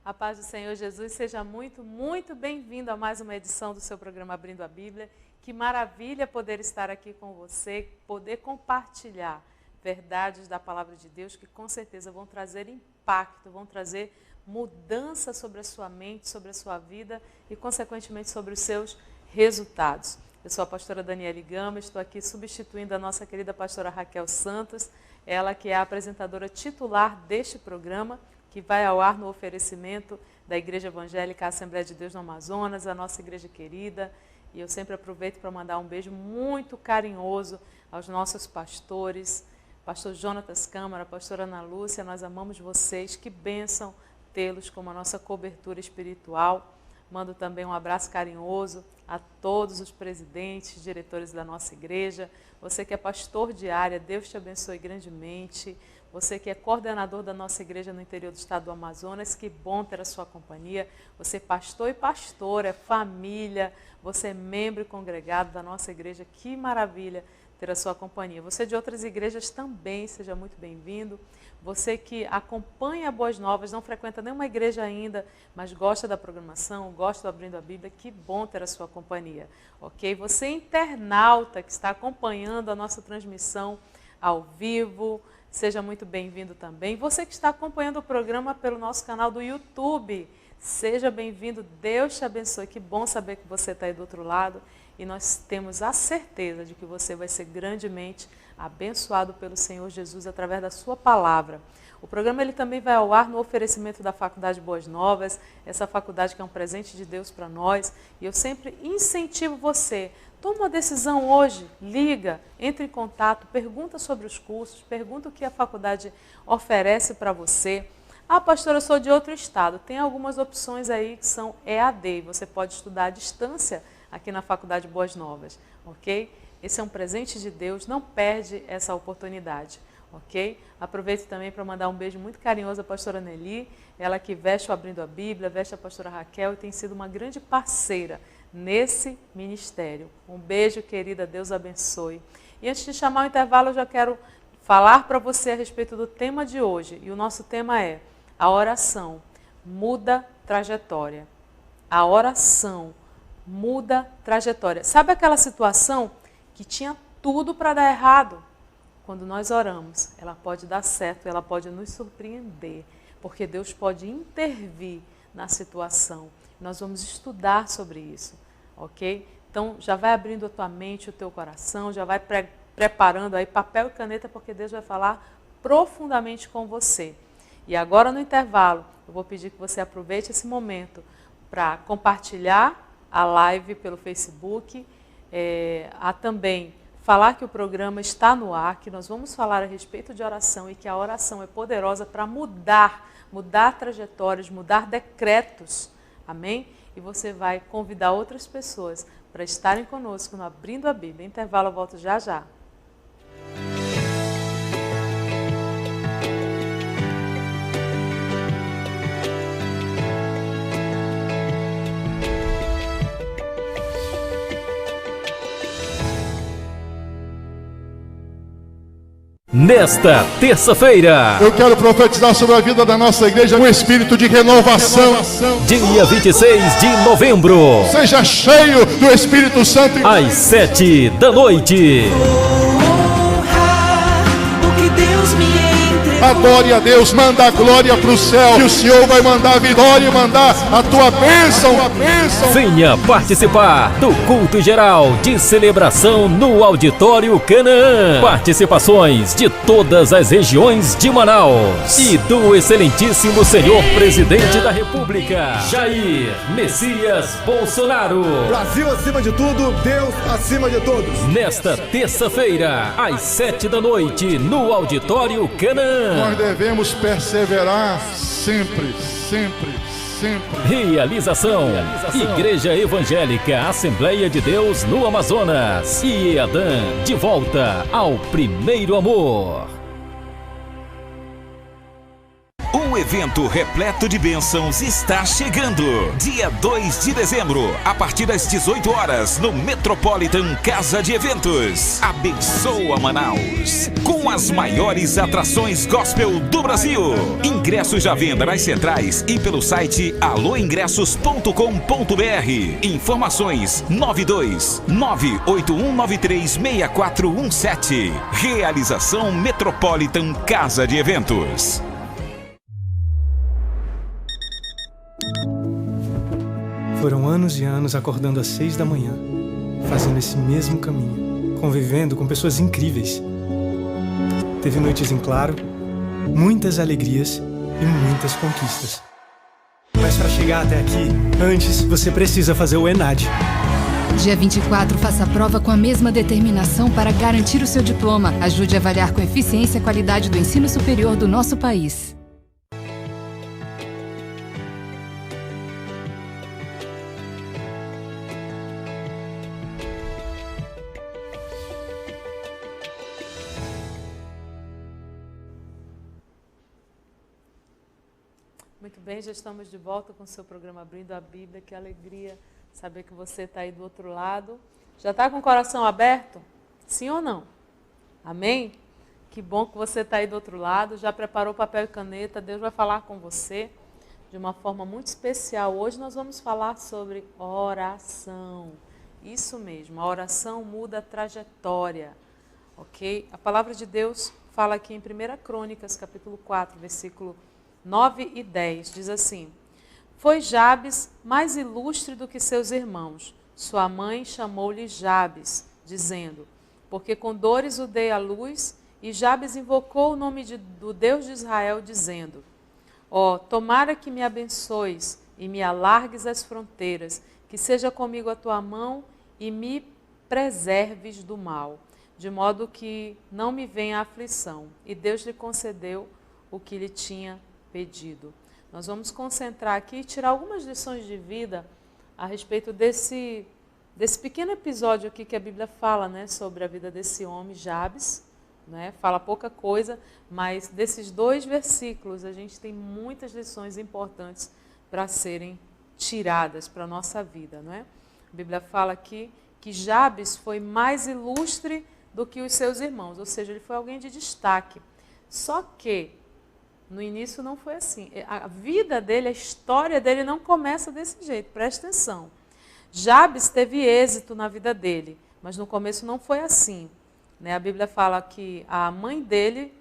A paz do Senhor Jesus, seja muito, muito bem-vindo a mais uma edição do seu programa Abrindo a Bíblia. Que maravilha poder estar aqui com você, poder compartilhar verdades da Palavra de Deus que com certeza vão trazer impacto, vão trazer mudança sobre a sua mente, sobre a sua vida e consequentemente sobre os seus resultados. Eu sou a pastora Daniele Gama, estou aqui substituindo a nossa querida pastora Raquel Santos, ela que é a apresentadora titular deste programa, que vai ao ar no oferecimento da Igreja Evangélica Assembleia de Deus no Amazonas, a nossa igreja querida. E eu sempre aproveito para mandar um beijo muito carinhoso aos nossos pastores, pastor Jonatas Câmara, pastora Ana Lúcia, nós amamos vocês, que bênção tê-los como a nossa cobertura espiritual. Mando também um abraço carinhoso a todos os presidentes, diretores da nossa igreja. Você que é pastor de área, Deus te abençoe grandemente. Você que é coordenador da nossa igreja no interior do estado do Amazonas, que bom ter a sua companhia. Você pastor e pastora, é família, você é membro e congregado da nossa igreja, que maravilha ter a sua companhia. Você de outras igrejas também, seja muito bem-vindo. Você que acompanha Boas Novas, não frequenta nenhuma igreja ainda, mas gosta da programação, gosta do Abrindo a Bíblia, que bom ter a sua companhia, ok? Você internauta que está acompanhando a nossa transmissão ao vivo, seja muito bem-vindo também. Você que está acompanhando o programa pelo nosso canal do YouTube, seja bem-vindo, Deus te abençoe. Que bom saber que você está aí do outro lado e nós temos a certeza de que você vai ser grandemente abençoado pelo Senhor Jesus através da sua palavra. O programa ele também vai ao ar no oferecimento da Faculdade Boas Novas, essa faculdade que é um presente de Deus para nós, e eu sempre incentivo você. Toma uma decisão hoje, liga, entre em contato, pergunta sobre os cursos, pergunta o que a faculdade oferece para você. Ah, pastora, eu sou de outro estado. Tem algumas opções aí que são EAD, você pode estudar à distância aqui na Faculdade Boas Novas, ok? Esse é um presente de Deus, não perde essa oportunidade, ok? Aproveito também para mandar um beijo muito carinhoso à pastora Nelly, ela que veste o Abrindo a Bíblia, veste a pastora Raquel e tem sido uma grande parceira nesse ministério. Um beijo, querida, Deus abençoe. E antes de chamar o intervalo, eu já quero falar para você a respeito do tema de hoje. E o nosso tema é: a oração muda trajetória. A oração muda trajetória. Sabe aquela situação que tinha tudo para dar errado? Quando nós oramos, ela pode dar certo, ela pode nos surpreender, porque Deus pode intervir na situação. Nós vamos estudar sobre isso, ok? Então, já vai abrindo a tua mente, o teu coração, já vai preparando aí papel e caneta, porque Deus vai falar profundamente com você. E agora, no intervalo, eu vou pedir que você aproveite esse momento para compartilhar a live pelo Facebook, a também falar que o programa está no ar, que nós vamos falar a respeito de oração e que a oração é poderosa para mudar trajetórias, mudar decretos. Amém? E você vai convidar outras pessoas para estarem conosco no Abrindo a Bíblia. Intervalo, eu volto já já. Nesta terça-feira, eu quero profetizar sobre a vida da nossa igreja um espírito de renovação. Dia 26 de novembro, seja cheio do Espírito Santo. Às 7 da noite. Adore a Deus, manda a glória para o céu, que o Senhor vai mandar a vitória e mandar a tua bênção. Venha participar do culto geral de celebração no Auditório Canaã. Participações de todas as regiões de Manaus e do excelentíssimo senhor presidente da República, Jair Messias Bolsonaro. Brasil acima de tudo, Deus acima de todos. Nesta terça-feira, às 7 da noite, no Auditório Canaã. Nós devemos perseverar sempre. Realização: Igreja Evangélica Assembleia de Deus no Amazonas e EADAM, de volta ao primeiro amor. O evento repleto de bênçãos está chegando. Dia 2 de dezembro, a partir das 18 horas, no Metropolitan Casa de Eventos. Abençoa Manaus, com as maiores atrações gospel do Brasil. Ingressos à venda nas centrais e pelo site aloingressos.com.br. Informações 92981936417. Realização Metropolitan Casa de Eventos. Foram anos e anos acordando às 6 da manhã, fazendo esse mesmo caminho, convivendo com pessoas incríveis. Teve noites em claro, muitas alegrias e muitas conquistas. Mas para chegar até aqui, antes você precisa fazer o ENAD. Dia 24, faça a prova com a mesma determinação para garantir o seu diploma. Ajude a avaliar com eficiência a qualidade do ensino superior do nosso país. Muito bem, já estamos de volta com o seu programa Abrindo a Bíblia. Que alegria saber que você está aí do outro lado. Já está com o coração aberto? Sim ou não? Amém? Que bom que você está aí do outro lado. Já preparou papel e caneta? Deus vai falar com você de uma forma muito especial. Hoje nós vamos falar sobre oração. Isso mesmo, a oração muda a trajetória. Ok? A palavra de Deus fala aqui em 1 Crônicas, capítulo 4, versículo 9 e 10, diz assim: Foi Jabes mais ilustre do que seus irmãos. Sua mãe chamou-lhe Jabes, dizendo, porque com dores o dei à luz, e Jabes invocou o nome do Deus de Israel, dizendo, tomara que me abençoes e me alargues as fronteiras, que seja comigo a tua mão e me preserves do mal, de modo que não me venha a aflição. E Deus lhe concedeu o que lhe tinha pedido. Nós vamos concentrar aqui e tirar algumas lições de vida a respeito desse pequeno episódio aqui que a Bíblia fala, né, sobre a vida desse homem, Jabes, né, fala pouca coisa, mas desses 2 versículos a gente tem muitas lições importantes para serem tiradas para a nossa vida, não é? A Bíblia fala aqui que Jabes foi mais ilustre do que os seus irmãos, ou seja, ele foi alguém de destaque. Só que no início não foi assim. A vida dele, a história dele não começa desse jeito, presta atenção. Jabes teve êxito na vida dele, mas no começo não foi assim. Né? A Bíblia fala que a mãe dele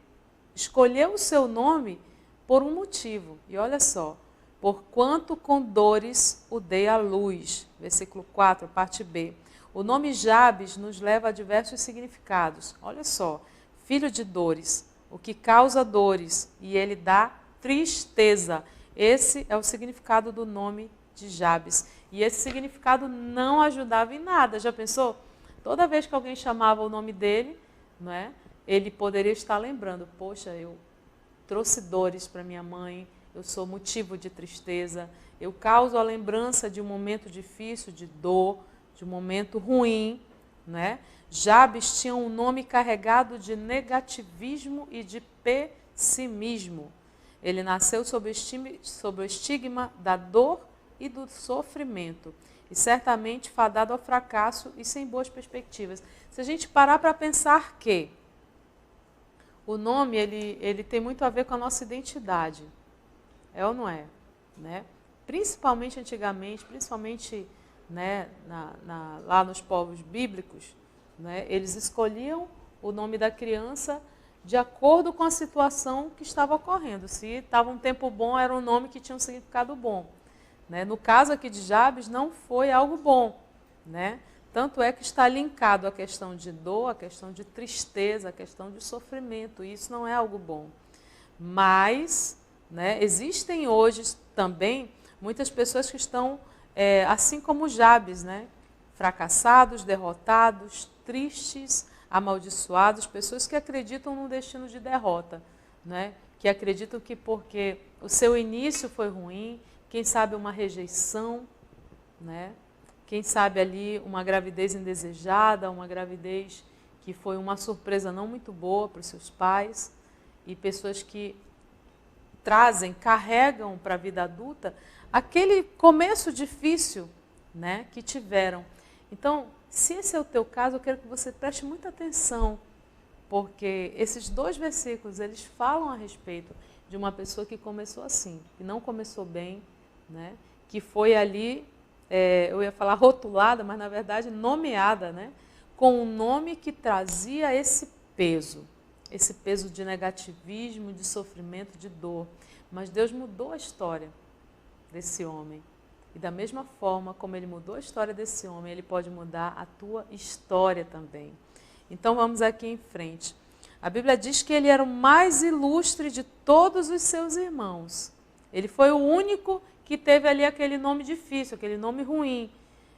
escolheu o seu nome por um motivo. E olha só, porquanto com dores o dei à luz. Versículo 4, parte B. O nome Jabes nos leva a diversos significados. Olha só, filho de dores, o que causa dores, e ele dá tristeza. Esse é o significado do nome de Jabes. E esse significado não ajudava em nada. Já pensou? Toda vez que alguém chamava o nome dele, não é? Ele poderia estar lembrando, poxa, eu trouxe dores para minha mãe, eu sou motivo de tristeza, eu causo a lembrança de um momento difícil, de dor, de um momento ruim, né? Jabes tinha um nome carregado de negativismo e de pessimismo. Ele nasceu sob o estigma da dor e do sofrimento, e certamente fadado ao fracasso e sem boas perspectivas. Se a gente parar para pensar que o nome ele tem muito a ver com a nossa identidade, é ou não é? Né? Principalmente antigamente, principalmente, né, lá nos povos bíblicos, né, eles escolhiam o nome da criança de acordo com a situação que estava ocorrendo. Se estava um tempo bom, era um nome que tinha um significado bom. Né? No caso aqui de Jabes, não foi algo bom. Né? Tanto é que está linkado a questão de dor, a questão de tristeza, a questão de sofrimento. E isso não é algo bom. Mas, né, existem hoje também muitas pessoas que estão, assim como Jabes, né, fracassados, derrotados, tristes, amaldiçoados, pessoas que acreditam num destino de derrota, né? Que acreditam que porque o seu início foi ruim, quem sabe uma rejeição, né? Quem sabe ali uma gravidez indesejada, uma gravidez que foi uma surpresa não muito boa para os seus pais, e pessoas que trazem, carregam para a vida adulta aquele começo difícil, né, que tiveram. Então, se esse é o teu caso, eu quero que você preste muita atenção, porque esses 2 versículos, eles falam a respeito de uma pessoa que começou assim, que não começou bem, né, que foi ali, eu ia falar rotulada, mas na verdade nomeada, né, com um nome que trazia esse peso de negativismo, de sofrimento, de dor. Mas Deus mudou a história desse homem. E da mesma forma como Ele mudou a história desse homem, Ele pode mudar a tua história também. Então vamos aqui em frente. A Bíblia diz que ele era o mais ilustre de todos os seus irmãos. Ele foi o único que teve ali aquele nome difícil, aquele nome ruim.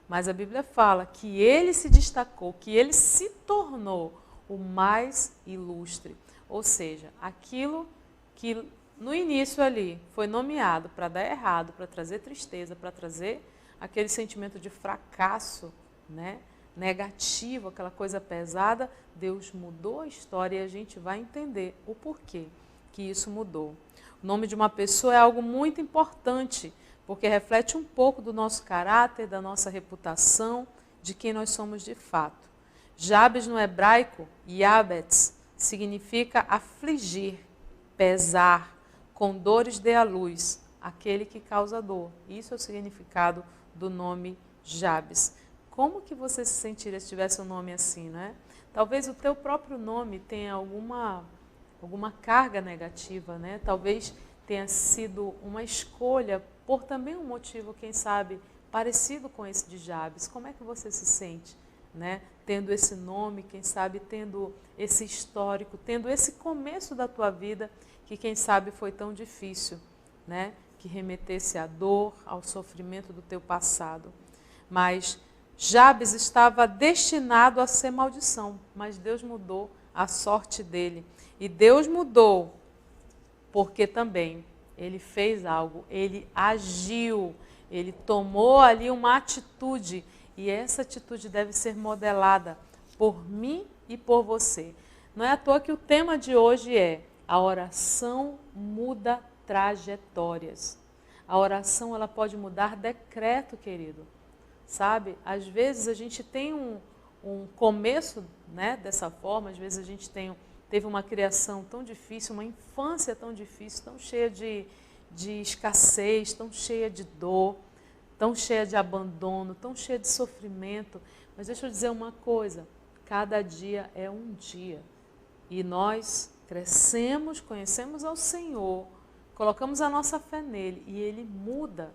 Mas a Bíblia fala que ele se destacou, que ele se tornou o mais ilustre. Ou seja, aquilo que no início ali foi nomeado para dar errado, para trazer tristeza, para trazer aquele sentimento de fracasso, né, negativo, aquela coisa pesada, Deus mudou a história e a gente vai entender o porquê que isso mudou. O nome de uma pessoa é algo muito importante, porque reflete um pouco do nosso caráter, da nossa reputação, de quem nós somos de fato. Jabes no hebraico, Yabetz, significa afligir, pesar, com dores dê à luz, aquele que causa dor. Isso é o significado do nome Jabes. Como que você se sentiria se tivesse um nome assim, né? Talvez o teu próprio nome tenha alguma carga negativa, né? Talvez tenha sido uma escolha por também um motivo, quem sabe, parecido com esse de Jabes. Como é que você se sente, né? Tendo esse nome, quem sabe tendo esse histórico, tendo esse começo da tua vida que quem sabe foi tão difícil, né? Que remetesse à dor, ao sofrimento do teu passado. Mas Jabes estava destinado a ser maldição, mas Deus mudou a sorte dele. E Deus mudou porque também ele fez algo, ele agiu, ele tomou ali uma atitude. E essa atitude deve ser modelada por mim e por você. Não é à toa que o tema de hoje é: a oração muda trajetórias. A oração, ela pode mudar decreto, querido. Sabe? Às vezes a gente tem um começo, né, dessa forma, às vezes a gente teve uma criação tão difícil, uma infância tão difícil, tão cheia de escassez, tão cheia de dor, tão cheia de abandono, tão cheia de sofrimento. Mas deixa eu dizer uma coisa, cada dia é um dia. E nós crescemos, conhecemos ao Senhor, colocamos a nossa fé nele e ele muda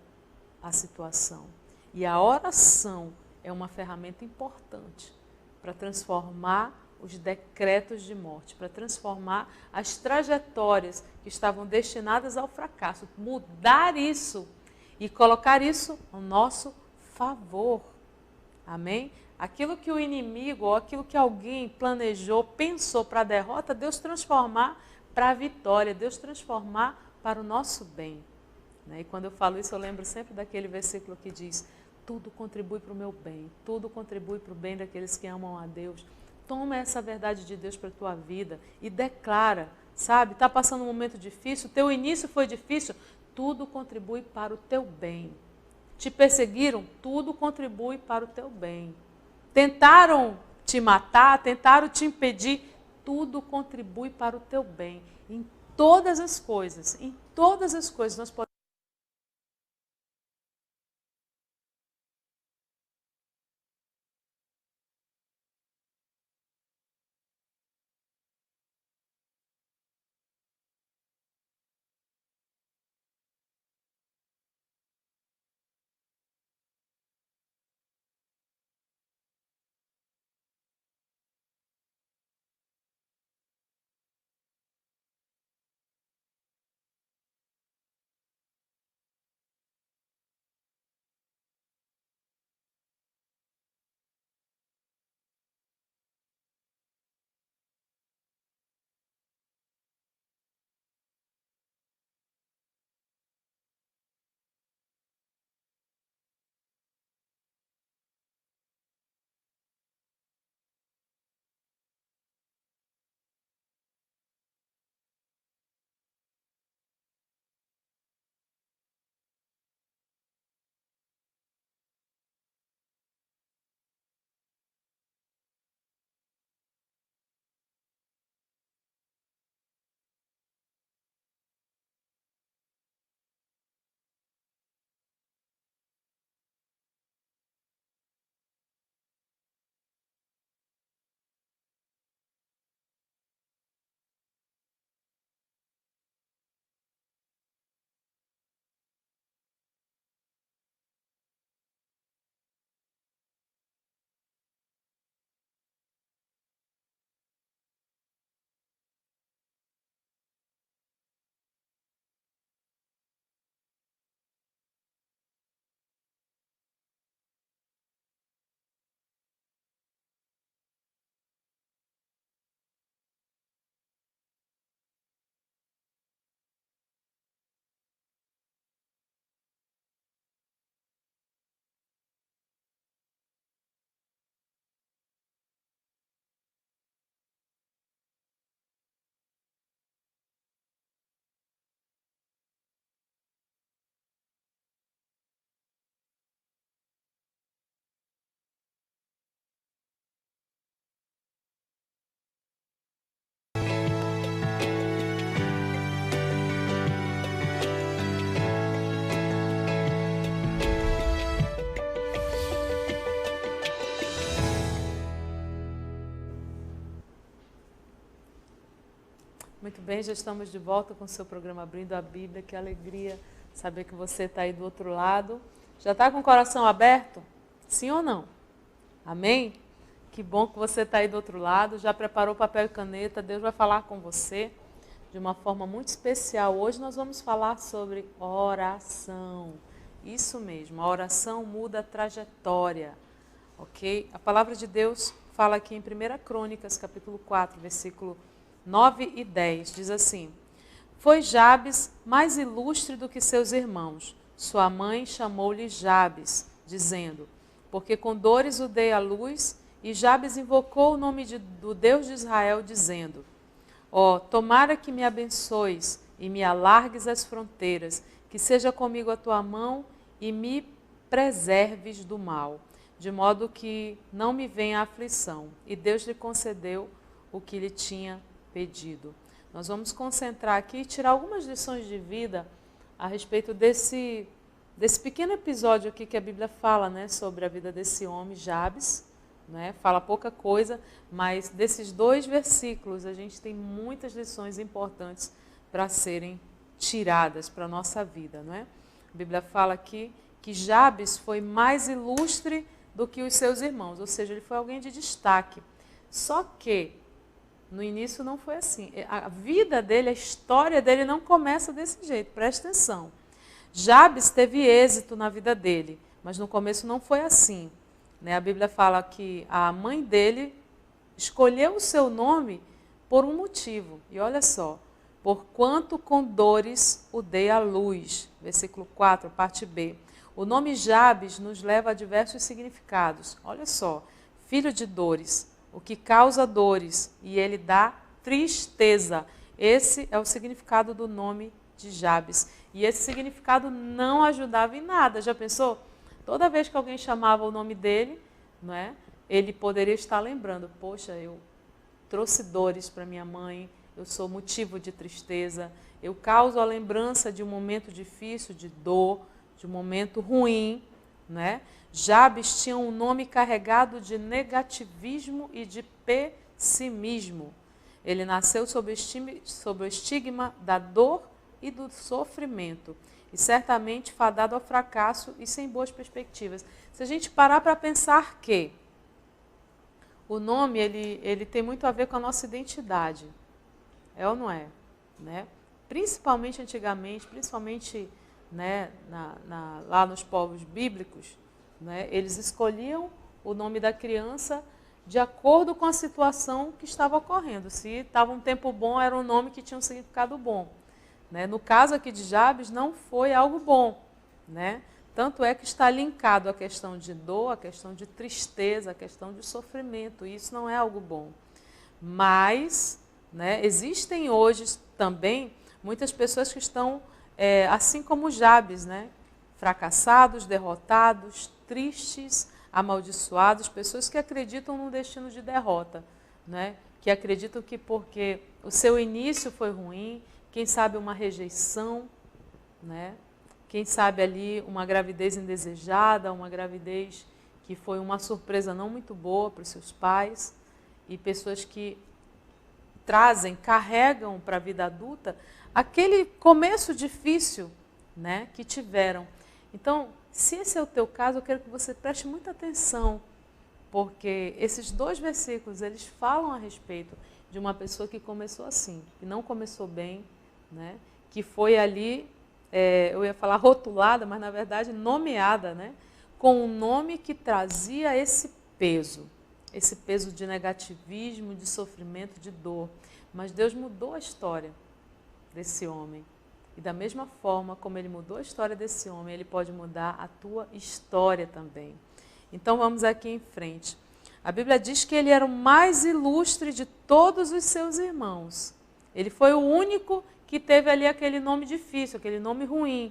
a situação. E a oração é uma ferramenta importante para transformar os decretos de morte, para transformar as trajetórias que estavam destinadas ao fracasso, mudar isso e colocar isso ao nosso favor. Amém? Aquilo que o inimigo ou aquilo que alguém planejou, pensou para a derrota, Deus transformar para a vitória, Deus transformar para o nosso bem. E quando eu falo isso, eu lembro sempre daquele versículo que diz: tudo contribui para o meu bem, tudo contribui para o bem daqueles que amam a Deus. Toma essa verdade de Deus para a tua vida e declara, sabe? Está passando um momento difícil, teu início foi difícil, tudo contribui para o teu bem. Te perseguiram, tudo contribui para o teu bem. Tentaram te matar, tentaram te impedir, tudo contribui para o teu bem. Em todas as coisas nós podemos bem, já estamos de volta com o seu programa Abrindo a Bíblia. Que alegria saber que você está aí do outro lado. Já está com o coração aberto? Sim ou não? Amém? Que bom que você está aí do outro lado. Já preparou papel e caneta? Deus vai falar com você de uma forma muito especial. Hoje nós vamos falar sobre oração. Isso mesmo, a oração muda a trajetória. Ok? A palavra de Deus fala aqui em 1 Crônicas, capítulo 4, versículo 9 e 10. Diz assim: Foi Jabes mais ilustre do que seus irmãos. Sua mãe chamou-lhe Jabes, dizendo: Porque com dores o dei à luz. E Jabes invocou o nome do Deus de Israel, dizendo: Ó, tomara que me abençoes e me alargues as fronteiras, que seja comigo a tua mão e me preserves do mal, de modo que não me venha a aflição. E Deus lhe concedeu o que lhe tinha pedido. Nós vamos concentrar aqui e tirar algumas lições de vida a respeito desse pequeno episódio aqui que a Bíblia fala, né, sobre a vida desse homem, Jabes, né, fala pouca coisa, mas desses 2 versículos a gente tem muitas lições importantes para serem tiradas para a nossa vida, não é? A Bíblia fala aqui que Jabes foi mais ilustre do que os seus irmãos, ou seja, ele foi alguém de destaque. Só que no início não foi assim. A vida dele, a história dele não começa desse jeito, presta atenção. Jabes teve êxito na vida dele, mas no começo não foi assim. A Bíblia fala que a mãe dele escolheu o seu nome por um motivo. E olha só, porquanto com dores o dei à luz. Versículo 4, parte B. O nome Jabes nos leva a diversos significados. Olha só, filho de dores, o que causa dores, e ele dá tristeza. Esse é o significado do nome de Jabes. E esse significado não ajudava em nada. Já pensou? Toda vez que alguém chamava o nome dele, não é? Ele poderia estar lembrando: poxa, eu trouxe dores para minha mãe, eu sou motivo de tristeza, eu causo a lembrança de um momento difícil, de dor, de um momento ruim, né? Jabes tinha um nome carregado de negativismo e de pessimismo. Ele nasceu sob o estigma da dor e do sofrimento, e certamente fadado ao fracasso e sem boas perspectivas. Se a gente parar para pensar que o nome ele tem muito a ver com a nossa identidade, é ou não é? Né? Principalmente antigamente, principalmente, né, lá nos povos bíblicos, né, eles escolhiam o nome da criança de acordo com a situação que estava ocorrendo. Se estava um tempo bom, era um nome que tinha um significado bom. Né? No caso aqui de Jabes, não foi algo bom. Né? Tanto é que está linkado a questão de dor, a questão de tristeza, a questão de sofrimento. E isso não é algo bom. Mas, né, existem hoje também muitas pessoas que estão, assim como Jabes, né, fracassados, derrotados, tristes, amaldiçoados, pessoas que acreditam num destino de derrota, né, que acreditam que porque o seu início foi ruim, quem sabe uma rejeição, né, quem sabe ali uma gravidez indesejada, uma gravidez que foi uma surpresa não muito boa para os seus pais, e pessoas que carregam para a vida adulta aquele começo difícil, né, que tiveram. Então, se esse é o teu caso, eu quero que você preste muita atenção, porque esses 2 versículos, eles falam a respeito de uma pessoa que começou assim, que não começou bem, né, que foi ali, eu ia falar rotulada, mas na verdade nomeada, né, com um nome que trazia esse peso de negativismo, de sofrimento, de dor. Mas Deus mudou a história desse homem. E da mesma forma como Ele mudou a história desse homem, Ele pode mudar a tua história também. Então vamos aqui em frente. A Bíblia diz que ele era o mais ilustre de todos os seus irmãos. Ele foi o único que teve ali aquele nome difícil, aquele nome ruim.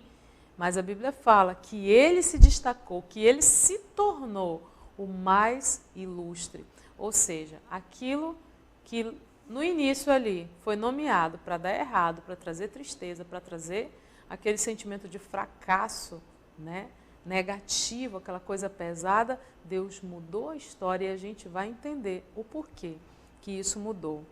Mas a Bíblia fala que ele se destacou, que ele se tornou o mais ilustre. Ou seja, aquilo que no início ali foi nomeado para dar errado, para trazer tristeza, para trazer aquele sentimento de fracasso, né, negativo, aquela coisa pesada, Deus mudou a história e a gente vai entender o porquê que isso mudou.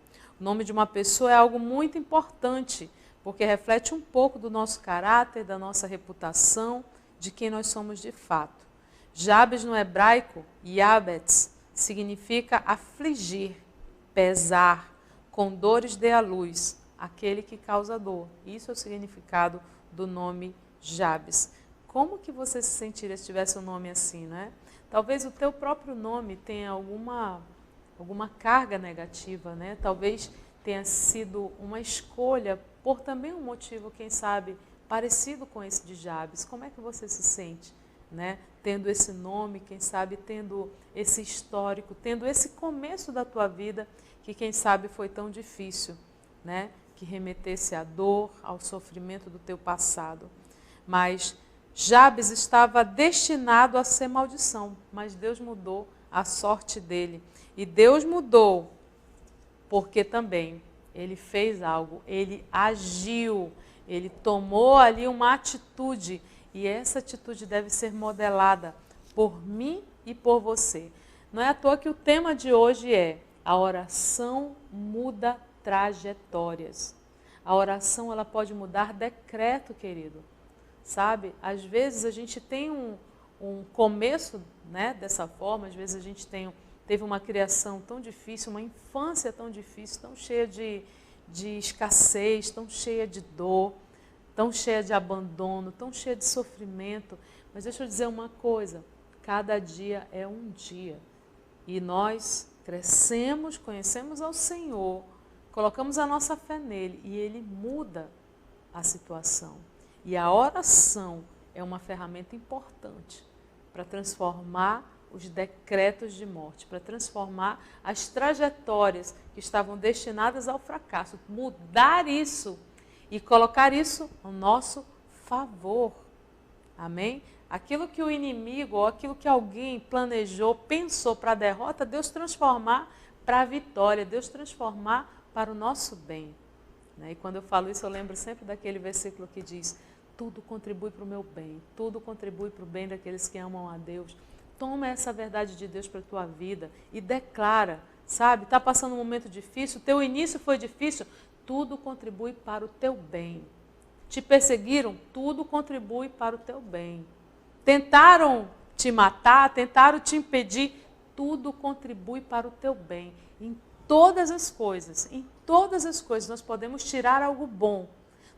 O nome de uma pessoa é algo muito importante, porque reflete um pouco do nosso caráter, da nossa reputação, de quem nós somos de fato. Jabes no hebraico, Yabetz, significa afligir, pesar, com dores dê à luz, aquele que causa dor. Isso é o significado do nome Jabes. Como que você se sentiria se tivesse um nome assim, né? Talvez o teu próprio nome tenha alguma carga negativa, né? Talvez tenha sido uma escolha por também um motivo, quem sabe, parecido com esse de Jabes. Como é que você se sente, né? Tendo esse nome, quem sabe, tendo esse histórico, tendo esse começo da tua vida, que quem sabe foi tão difícil, né? Que remetesse à dor, ao sofrimento do teu passado. Mas Jabes estava destinado a ser maldição, mas Deus mudou a sorte dele. E Deus mudou porque também ele fez algo, ele agiu, ele tomou ali uma atitude, e essa atitude deve ser modelada por mim e por você. Não é à toa que o tema de hoje é: a oração muda trajetórias. A oração, ela pode mudar decreto, querido. Sabe? Às vezes a gente tem um começo, né, dessa forma, às vezes a gente teve uma criação tão difícil, uma infância tão difícil, tão cheia de escassez, tão cheia de dor, tão cheia de abandono, tão cheia de sofrimento. Mas deixa eu dizer uma coisa: cada dia é um dia. E nós crescemos, conhecemos ao Senhor, colocamos a nossa fé nele e ele muda a situação. E a oração é uma ferramenta importante para transformar os decretos de morte, para transformar as trajetórias que estavam destinadas ao fracasso, mudar isso e colocar isso ao nosso favor. Amém? Aquilo que o inimigo, ou aquilo que alguém planejou, pensou para a derrota, Deus transformar para a vitória, Deus transformar para o nosso bem. E quando eu falo isso, eu lembro sempre daquele versículo que diz: tudo contribui para o meu bem, tudo contribui para o bem daqueles que amam a Deus. Toma essa verdade de Deus para a tua vida e declara, sabe? Está passando um momento difícil, teu início foi difícil, tudo contribui para o teu bem. Te perseguiram, tudo contribui para o teu bem. Tentaram te matar, tentaram te impedir, tudo contribui para o teu bem. Em todas as coisas nós podemos tirar algo bom.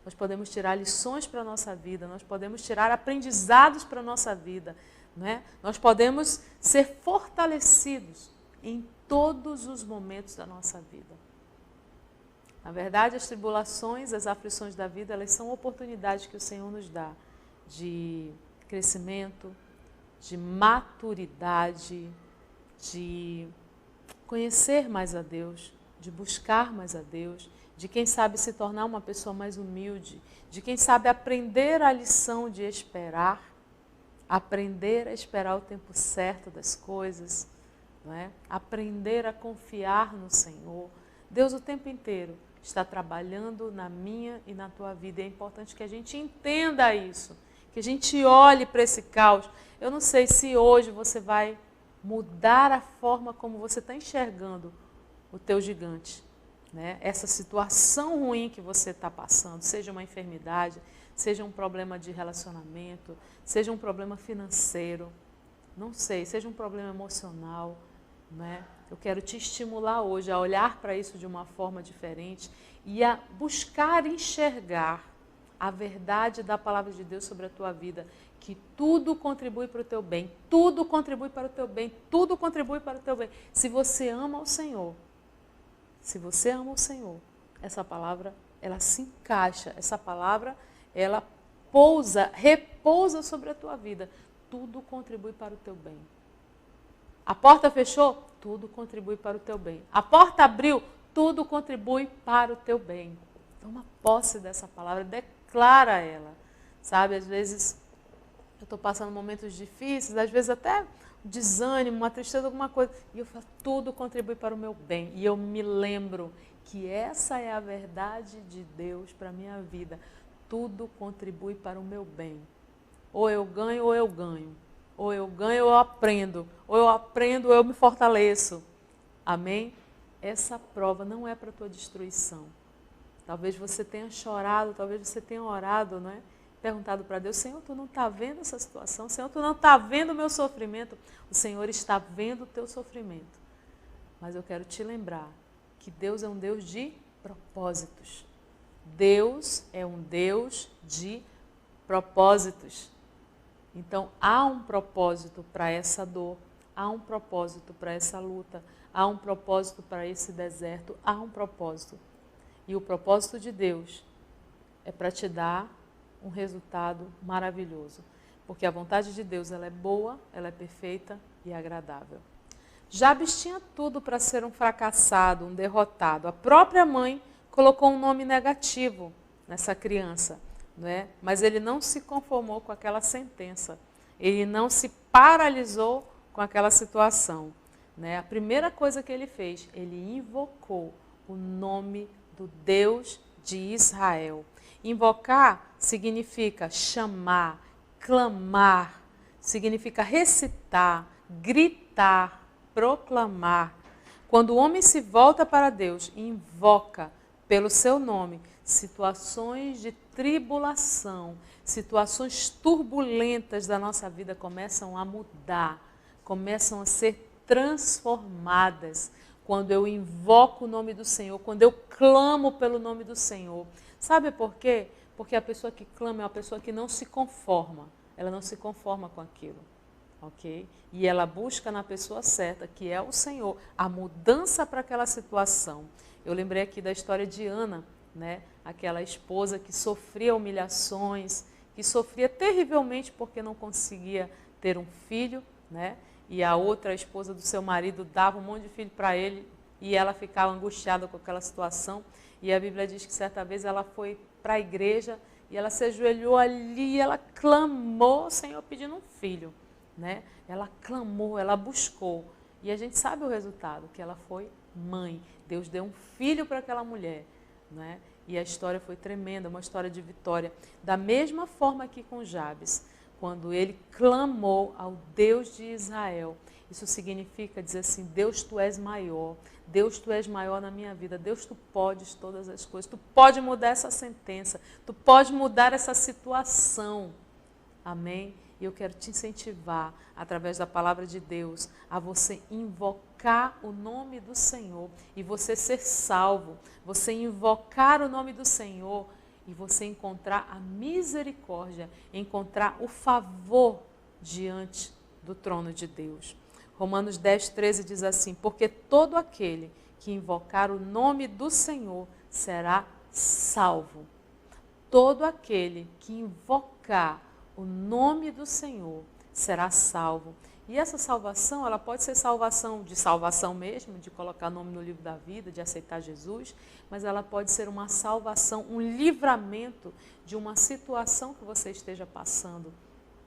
Nós podemos tirar lições para a nossa vida, nós podemos tirar aprendizados para a nossa vida, né? Nós podemos ser fortalecidos em todos os momentos da nossa vida. Na verdade, as tribulações, as aflições da vida, elas são oportunidades que o Senhor nos dá de crescimento, de maturidade, de conhecer mais a Deus, de buscar mais a Deus, de quem sabe se tornar uma pessoa mais humilde, de quem sabe aprender a lição de esperar, aprender a esperar o tempo certo das coisas, não é? Aprender a confiar no Senhor. Deus o tempo inteiro está trabalhando na minha e na tua vida. É importante que a gente entenda isso, que a gente olhe para esse caos. Eu não sei se hoje você vai mudar a forma como você está enxergando o teu gigante, né? Essa situação ruim que você está passando, seja uma enfermidade, seja um problema de relacionamento, seja um problema financeiro, não sei, seja um problema emocional, né? Eu quero te estimular hoje a olhar para isso de uma forma diferente e a buscar enxergar a verdade da palavra de Deus sobre a tua vida, que tudo contribui para o teu bem, tudo contribui para o teu bem, tudo contribui para o teu bem. Se você ama o Senhor, essa palavra, ela se encaixa, essa palavra, ela repousa sobre a tua vida. Tudo contribui para o teu bem. A porta fechou? Tudo contribui para o teu bem. A porta abriu? Tudo contribui para o teu bem. Toma posse dessa palavra, declara ela. Sabe, às vezes eu estou passando momentos difíceis, às vezes até desânimo, uma tristeza, alguma coisa, e eu falo, tudo contribui para o meu bem. E eu me lembro que essa é a verdade de Deus para a minha vida. Tudo contribui para o meu bem. Ou eu ganho ou eu ganho. Ou eu ganho ou eu aprendo. Ou eu aprendo ou eu me fortaleço. Amém? essa prova não é para a tua destruição. Talvez você tenha chorado, talvez você tenha orado, não é? Perguntado para Deus, Senhor, tu não está vendo essa situação? Senhor, tu não está vendo o meu sofrimento? O Senhor está vendo o teu sofrimento. Mas eu quero te lembrar que Deus é um Deus de propósitos. Deus é um Deus de propósitos. Então, há um propósito para essa dor, há um propósito para essa luta, há um propósito para esse deserto, há um propósito. E o propósito de Deus é para te dar um resultado maravilhoso. Porque a vontade de Deus, ela é boa, ela é perfeita e agradável. Jabes tinha tudo para ser um fracassado, um derrotado. A própria mãe colocou um nome negativo nessa criança, não é? Mas ele não se conformou com aquela sentença. Ele não se paralisou com aquela situação, né? A primeira coisa que ele fez, ele invocou o nome do Deus de Israel. Invocar significa chamar, clamar, significa recitar, gritar, proclamar. Quando o homem se volta para Deus e invoca pelo seu nome, situações de tribulação, situações turbulentas da nossa vida começam a mudar, começam a ser transformadas. Quando eu invoco o nome do Senhor, quando eu clamo pelo nome do Senhor. Sabe por quê? Porque a pessoa que clama é uma pessoa que não se conforma. Ela não se conforma com aquilo. Ok? E ela busca na pessoa certa, que é o Senhor, a mudança para aquela situação. Eu lembrei aqui da história de Ana, né? Aquela esposa que sofria humilhações, que sofria terrivelmente porque não conseguia ter um filho, né? E a outra esposa do seu marido dava um monte de filho para ele e ela ficava angustiada com aquela situação. E a Bíblia diz que certa vez ela foi para a igreja e ela se ajoelhou ali e ela clamou ao Senhor pedindo um filho, né? Ela clamou, ela buscou. E a gente sabe o resultado, que ela foi mãe. Deus deu um filho para aquela mulher, né? E a história foi tremenda, uma história de vitória. Da mesma forma aqui com Jabes, quando ele clamou ao Deus de Israel, isso significa dizer assim, Deus, tu és maior, Deus, tu és maior na minha vida, Deus, tu podes todas as coisas, tu pode mudar essa sentença, tu pode mudar essa situação, amém? E eu quero te incentivar, através da palavra de Deus, a você invocar o nome do Senhor e você ser salvo, você invocar o nome do Senhor e você encontrar a misericórdia, encontrar o favor diante do trono de Deus. Romanos 10, 13 diz assim, porque todo aquele que invocar o nome do Senhor será salvo. Todo aquele que invocar o nome do Senhor será salvo. E essa salvação, ela pode ser salvação de salvação mesmo, de colocar nome no livro da vida, de aceitar Jesus, mas ela pode ser uma salvação, um livramento de uma situação que você esteja passando,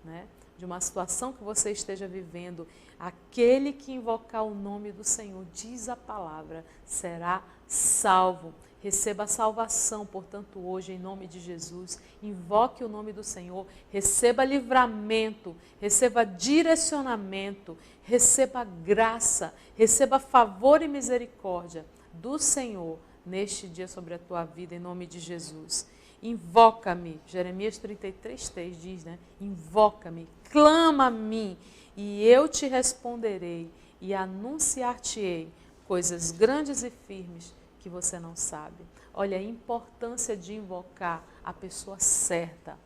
né? De uma situação que você esteja vivendo. Aquele que invocar o nome do Senhor, diz a palavra, será salvo. Receba a salvação, portanto, hoje, em nome de Jesus. Invoque o nome do Senhor, receba livramento, receba direcionamento, receba graça, receba favor e misericórdia do Senhor neste dia sobre a tua vida, em nome de Jesus. Invoca-me, Jeremias 33:3 diz, né? Invoca-me, clama a mim, e eu te responderei e anunciar-te-ei coisas grandes e firmes que você não sabe. Olha a importância de invocar a pessoa certa.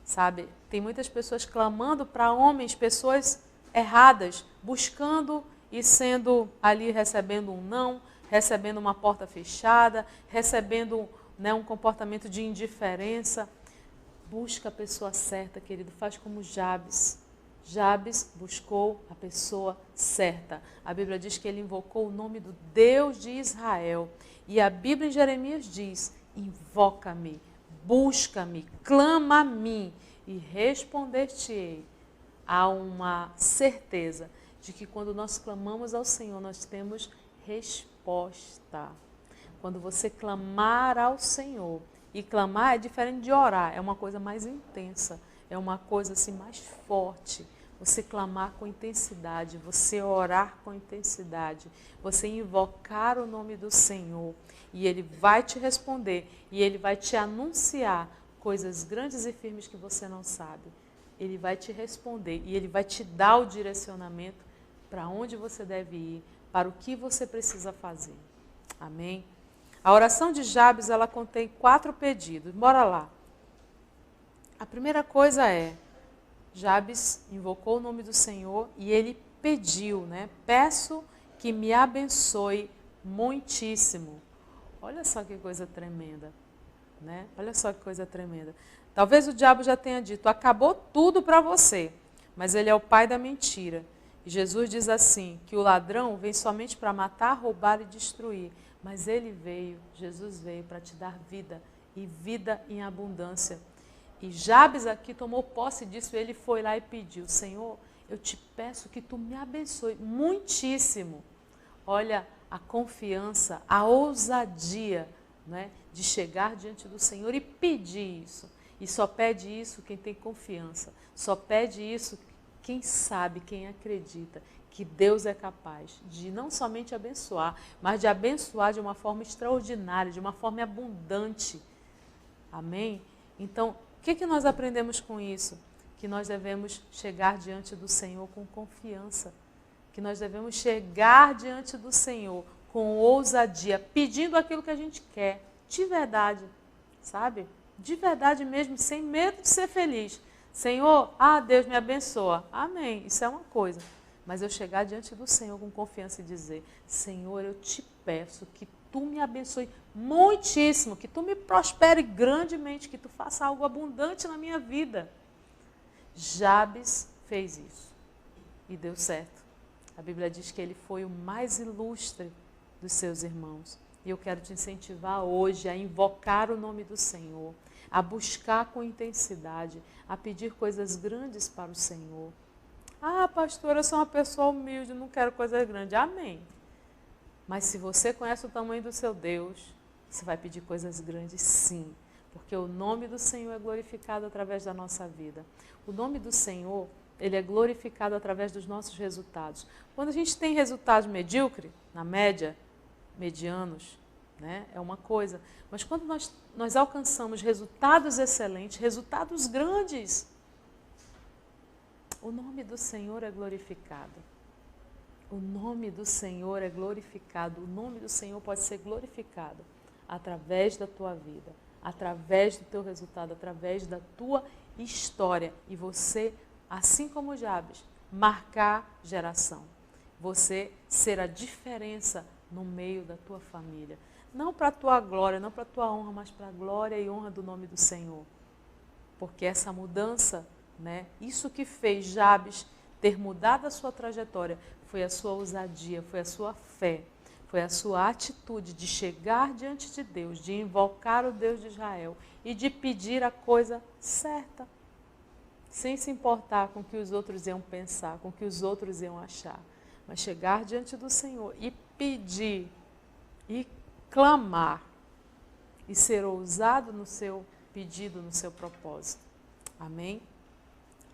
Sabe, tem muitas pessoas clamando para homens, pessoas erradas, buscando e sendo ali recebendo um não, recebendo uma porta fechada, recebendo, né, um comportamento de indiferença. Busca a pessoa certa, querido, faz como Jabes. Jabes buscou a pessoa certa. A Bíblia diz que ele invocou o nome do Deus de Israel. E a Bíblia em Jeremias diz, invoca-me, busca-me, clama a mim e responder-te-ei. Há uma certeza de que quando nós clamamos ao Senhor, nós temos resposta. Quando você clamar ao Senhor, e clamar é diferente de orar, é uma coisa mais intensa, é uma coisa assim mais forte. você clamar com intensidade, você orar com intensidade, você invocar o nome do Senhor, e Ele vai te responder, e Ele vai te anunciar coisas grandes e firmes que você não sabe. Ele vai te responder e Ele vai te dar o direcionamento para onde você deve ir, para o que você precisa fazer. Amém? A oração de Jabes, ela contém 4 pedidos. Bora lá. A primeira coisa é, Jabes invocou o nome do Senhor e ele pediu, né? Peço que me abençoe muitíssimo. Olha só que coisa tremenda, né? Olha só que coisa tremenda. Talvez o diabo já tenha dito, acabou tudo para você, mas ele é o pai da mentira. E Jesus diz assim, que o ladrão vem somente para matar, roubar e destruir. Mas ele veio, Jesus veio para te dar vida, e vida em abundância. E Jabes aqui tomou posse disso, ele foi lá e pediu, Senhor, eu te peço que tu me abençoe muitíssimo. Olha a confiança, a ousadia, né, de chegar diante do Senhor e pedir isso. E só pede isso quem tem confiança, só pede isso quem sabe, quem acredita que Deus é capaz de não somente abençoar, mas de abençoar de uma forma extraordinária, de uma forma abundante. Amém? Então, o que nós aprendemos com isso? Que nós devemos chegar diante do Senhor com confiança, que nós devemos chegar diante do Senhor com ousadia, pedindo aquilo que a gente quer, de verdade, sabe? De verdade mesmo, sem medo de ser feliz. Senhor, Deus me abençoa. Amém, isso é uma coisa. Mas eu chegar diante do Senhor com confiança e dizer, Senhor, eu te peço que tu me abençoe muitíssimo, que tu me prospere grandemente, que tu faça algo abundante na minha vida. Jabes fez isso e deu certo. A Bíblia diz que ele foi o mais ilustre dos seus irmãos. E eu quero te incentivar hoje a invocar o nome do Senhor, a buscar com intensidade, a pedir coisas grandes para o Senhor. Pastora, eu sou uma pessoa humilde, não quero coisas grandes. Amém. Mas se você conhece o tamanho do seu Deus, você vai pedir coisas grandes sim, porque o nome do Senhor é glorificado através da nossa vida. O nome do Senhor, ele é glorificado através dos nossos resultados. Quando a gente tem resultados medíocres, na média, medianos, né, é uma coisa. Mas quando nós alcançamos resultados excelentes, resultados grandes, o nome do Senhor é glorificado. O nome do Senhor é glorificado. O nome do Senhor pode ser glorificado através da tua vida, através do teu resultado, através da tua história. E você, assim como Jabes, marcar geração. Você ser a diferença no meio da tua família. Não para a tua glória, não para a tua honra, mas para a glória e honra do nome do Senhor. Porque essa mudança, né, isso que fez Jabes ter mudado a sua trajetória, foi a sua ousadia, foi a sua fé, foi a sua atitude de chegar diante de Deus, de invocar o Deus de Israel e de pedir a coisa certa, sem se importar com o que os outros iam pensar, com o que os outros iam achar. Mas chegar diante do Senhor e pedir, e clamar, e ser ousado no seu pedido, no seu propósito. Amém?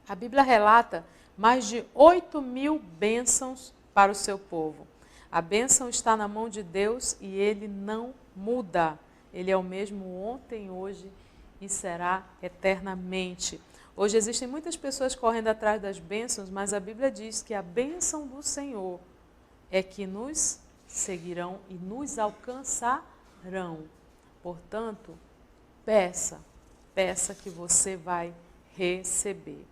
A Bíblia relata mais de 8.000 bênçãos para o seu povo. A bênção está na mão de Deus e Ele não muda. Ele é o mesmo ontem, hoje e será eternamente. Hoje existem muitas pessoas correndo atrás das bênçãos, mas a Bíblia diz que a bênção do Senhor é que nos seguirão e nos alcançarão. Portanto, peça que você vai receber.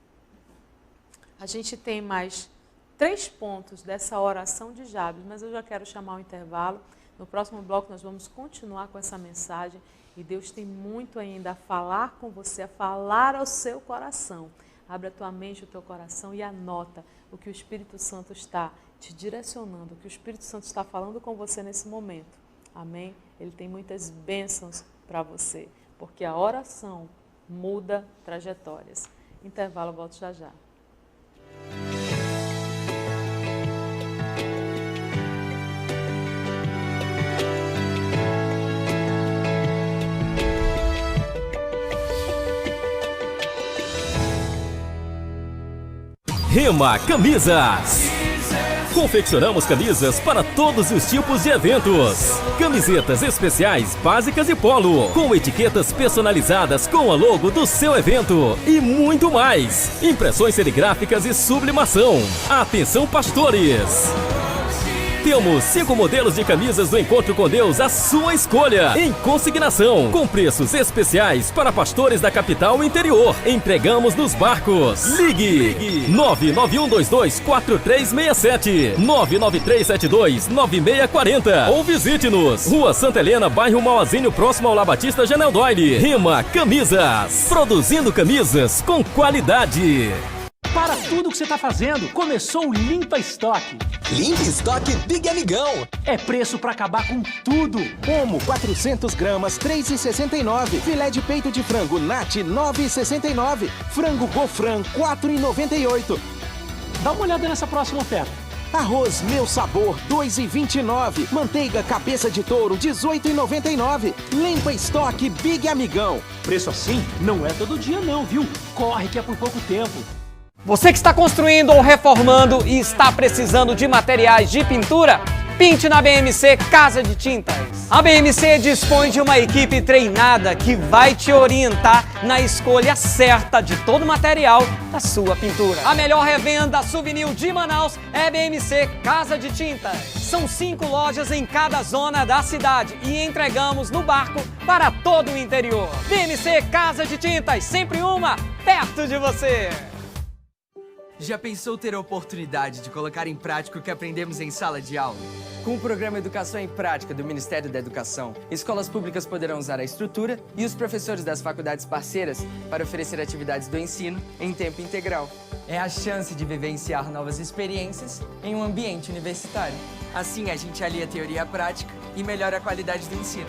A gente tem mais 3 pontos dessa oração de Jabes, mas eu já quero chamar o intervalo. No próximo bloco nós vamos continuar com essa mensagem e Deus tem muito ainda a falar com você, a falar ao seu coração. Abre a tua mente, o teu coração e anota o que o Espírito Santo está te direcionando, o que o Espírito Santo está falando com você nesse momento. Amém? Ele tem muitas bênçãos para você, porque a oração muda trajetórias. Intervalo, eu volto já já. Rema Camisas. Confeccionamos camisas para todos os tipos de eventos. Camisetas especiais, básicas e polo, com etiquetas personalizadas com a logo do seu evento e muito mais. Impressões serigráficas e sublimação. Atenção, pastores! Temos 5 modelos de camisas do Encontro com Deus à sua escolha, em consignação, com preços especiais para pastores da capital e interior. Entregamos nos barcos. Ligue 991224367, 993729640 ou visite-nos. Rua Santa Helena, bairro Mauazinho, próximo ao La Batista Janel Doyle. Rema Camisas, produzindo camisas com qualidade. Para tudo que você está fazendo, começou o Limpa Estoque. Limpa Estoque Big Amigão. É preço para acabar com tudo. Como 400 gramas, R$ 3,69. Filé de peito de frango Nat, R$ 9,69. Frango Gofran, R$ 4,98. Dá uma olhada nessa próxima oferta. Arroz Meu Sabor, R$ 2,29. Manteiga Cabeça de Touro, R$ 18,99. Limpa Estoque Big Amigão. Preço assim não é todo dia não, viu? Corre que é por pouco tempo. Você que está construindo ou reformando e está precisando de materiais de pintura, pinte na BMC Casa de Tintas. A BMC dispõe de uma equipe treinada que vai te orientar na escolha certa de todo o material da sua pintura. A melhor revenda souvenir de Manaus é BMC Casa de Tintas. São 5 lojas em cada zona da cidade e entregamos no barco para todo o interior. BMC Casa de Tintas, sempre uma perto de você. Já pensou ter a oportunidade de colocar em prática o que aprendemos em sala de aula? Com o programa Educação em Prática do Ministério da Educação, escolas públicas poderão usar a estrutura e os professores das faculdades parceiras para oferecer atividades do ensino em tempo integral. É a chance de vivenciar novas experiências em um ambiente universitário. Assim, a gente alia a teoria à prática e melhora a qualidade do ensino.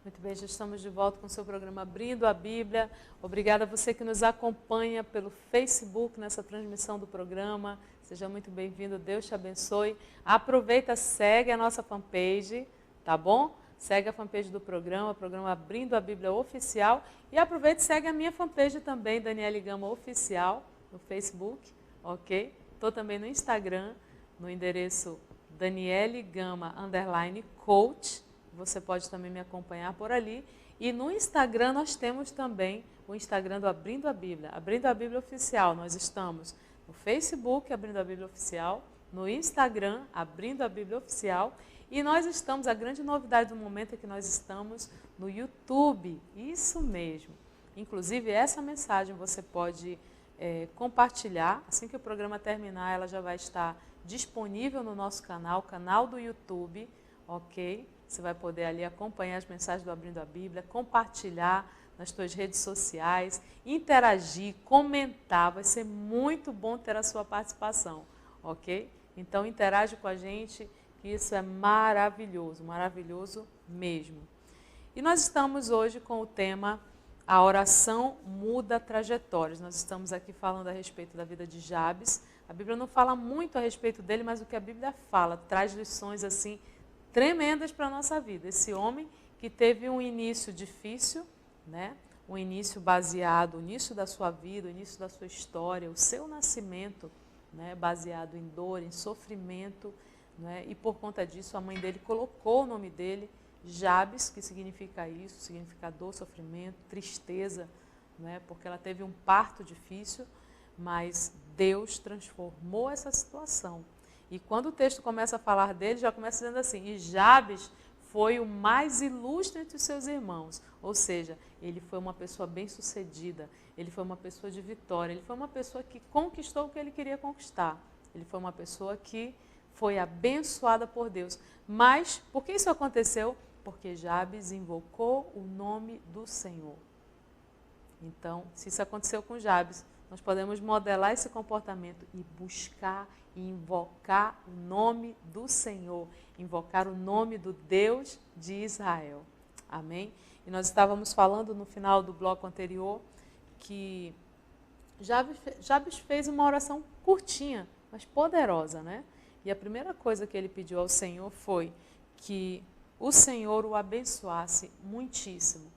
Muito bem, já estamos de volta com o seu programa Abrindo a Bíblia. Obrigada a você que nos acompanha pelo Facebook nessa transmissão do programa. Seja muito bem-vindo, Deus te abençoe. Aproveita, segue a nossa fanpage, tá bom? Segue a fanpage do programa Abrindo a Bíblia Oficial. E aproveita e segue a minha fanpage também, Daniele Gama Oficial, no Facebook, ok? Estou também no Instagram, no endereço Daniele Gama _coach. Você pode também me acompanhar por ali. E no Instagram nós temos também o Instagram do Abrindo a Bíblia Oficial. Nós estamos no Facebook, Abrindo a Bíblia Oficial, no Instagram, Abrindo a Bíblia Oficial. E nós estamos, a grande novidade do momento é que nós estamos no YouTube. Isso mesmo. Inclusive, essa mensagem você pode compartilhar. Assim que o programa terminar, ela já vai estar disponível no nosso canal do YouTube, ok? Você vai poder ali acompanhar as mensagens do Abrindo a Bíblia, compartilhar nas suas redes sociais, interagir, comentar. Vai ser muito bom ter a sua participação, ok? Então, interage com a gente, que isso é maravilhoso, maravilhoso mesmo. E nós estamos hoje com o tema A Oração Muda Trajetórias. Nós estamos aqui falando a respeito da vida de Jabes. A Bíblia não fala muito a respeito dele, mas o que a Bíblia fala traz lições assim tremendas para a nossa vida. Esse homem que teve um início difícil, né? Um início baseado, o início da sua vida, o início da sua história, o seu nascimento, né? Baseado em dor, em sofrimento, né? E por conta disso a mãe dele colocou o nome dele, Jabes, que significa isso, significa dor, sofrimento, tristeza, né? Porque ela teve um parto difícil, mas Deus transformou essa situação. E quando o texto começa a falar dele, já começa dizendo assim, e Jabes foi o mais ilustre entre os seus irmãos. Ou seja, ele foi uma pessoa bem-sucedida, ele foi uma pessoa de vitória, ele foi uma pessoa que conquistou o que ele queria conquistar. Ele foi uma pessoa que foi abençoada por Deus. Mas, por que isso aconteceu? Porque Jabes invocou o nome do Senhor. Então, se isso aconteceu com Jabes, nós podemos modelar esse comportamento e buscar e invocar o nome do Senhor, invocar o nome do Deus de Israel. Amém? E nós estávamos falando no final do bloco anterior que Jabes fez uma oração curtinha, mas poderosa, né? E a primeira coisa que ele pediu ao Senhor foi que o Senhor o abençoasse muitíssimo.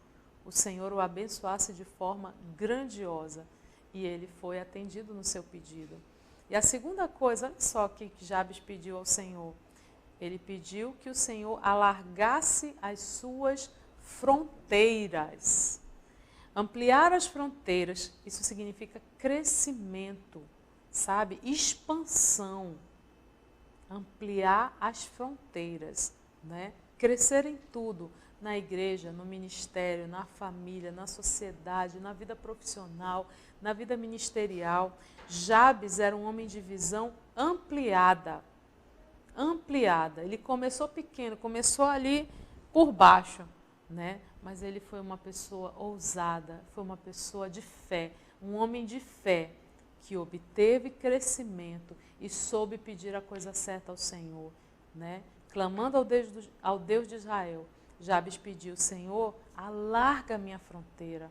O Senhor o abençoasse de forma grandiosa. E ele foi atendido no seu pedido. E a segunda coisa, olha só o que Jabes pediu ao Senhor. Ele pediu que o Senhor alargasse as suas fronteiras. Ampliar as fronteiras, isso significa crescimento, sabe? Expansão. Ampliar as fronteiras, né? Crescer em tudo, na igreja, no ministério, na família, na sociedade, na vida profissional, na vida ministerial. Jabes era um homem de visão ampliada. Ampliada. Ele começou pequeno, começou ali por baixo, né? Mas ele foi uma pessoa ousada, foi uma pessoa de fé, um homem de fé que obteve crescimento e soube pedir a coisa certa ao Senhor, né? Clamando ao Deus de Israel, Jabes pediu: Senhor, alarga a minha fronteira.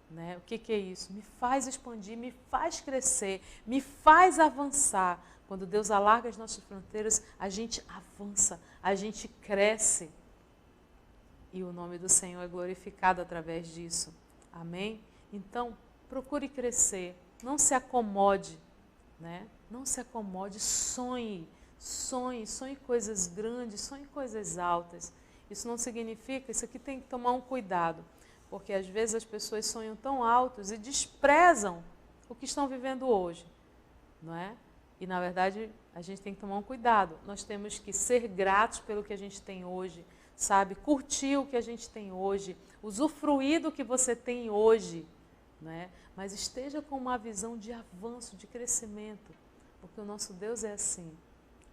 Né? O que é isso? Me faz expandir, me faz crescer, me faz avançar. Quando Deus alarga as nossas fronteiras, a gente avança, a gente cresce. E o nome do Senhor é glorificado através disso. Amém? Então, procure crescer, não se acomode, né? Não se acomode, sonhe coisas grandes, sonhe coisas altas. Isso não significa, isso aqui tem que tomar um cuidado, porque às vezes as pessoas sonham tão altos e desprezam o que estão vivendo hoje, não é? E na verdade a gente tem que tomar um cuidado. Nós temos que ser gratos pelo que a gente tem hoje, sabe? Curtir o que a gente tem hoje, usufruir do que você tem hoje, né? Mas esteja com uma visão de avanço, de crescimento, porque o nosso Deus é assim,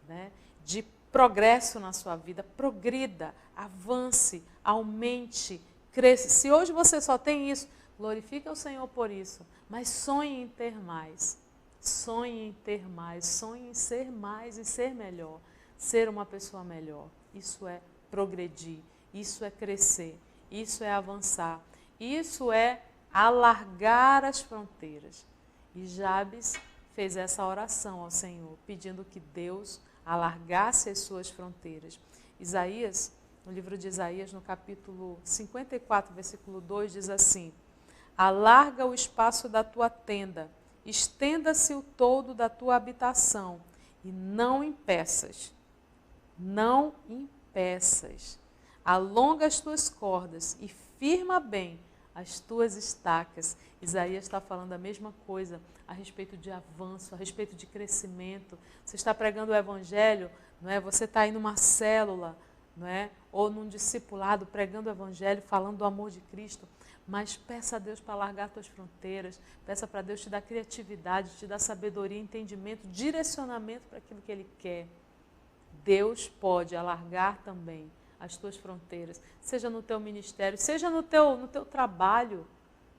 né? De progresso na sua vida, progrida, avance, aumente, cresça. Se hoje você só tem isso, glorifique ao Senhor por isso, mas sonhe em ter mais. Sonhe em ter mais, sonhe em ser mais e ser melhor, ser uma pessoa melhor. Isso é progredir, isso é crescer, isso é avançar, isso é alargar as fronteiras. E Jabes fez essa oração ao Senhor, pedindo que Deus alargasse as suas fronteiras. Isaías, no livro de Isaías, no capítulo 54, versículo 2, diz assim: alarga o espaço da tua tenda, estenda-se o todo da tua habitação, e não impeças, não impeças. Alonga as tuas cordas e firma bem as tuas estacas. Isaías está falando a mesma coisa a respeito de avanço, a respeito de crescimento. Você está pregando o evangelho, não é? Você está aí numa célula, não é? Ou num discipulado, pregando o evangelho, falando do amor de Cristo. Mas peça a Deus para alargar as tuas fronteiras, peça para Deus te dar criatividade, te dar sabedoria, entendimento, direcionamento para aquilo que Ele quer. Deus pode alargar também as tuas fronteiras, seja no teu ministério, seja no teu trabalho,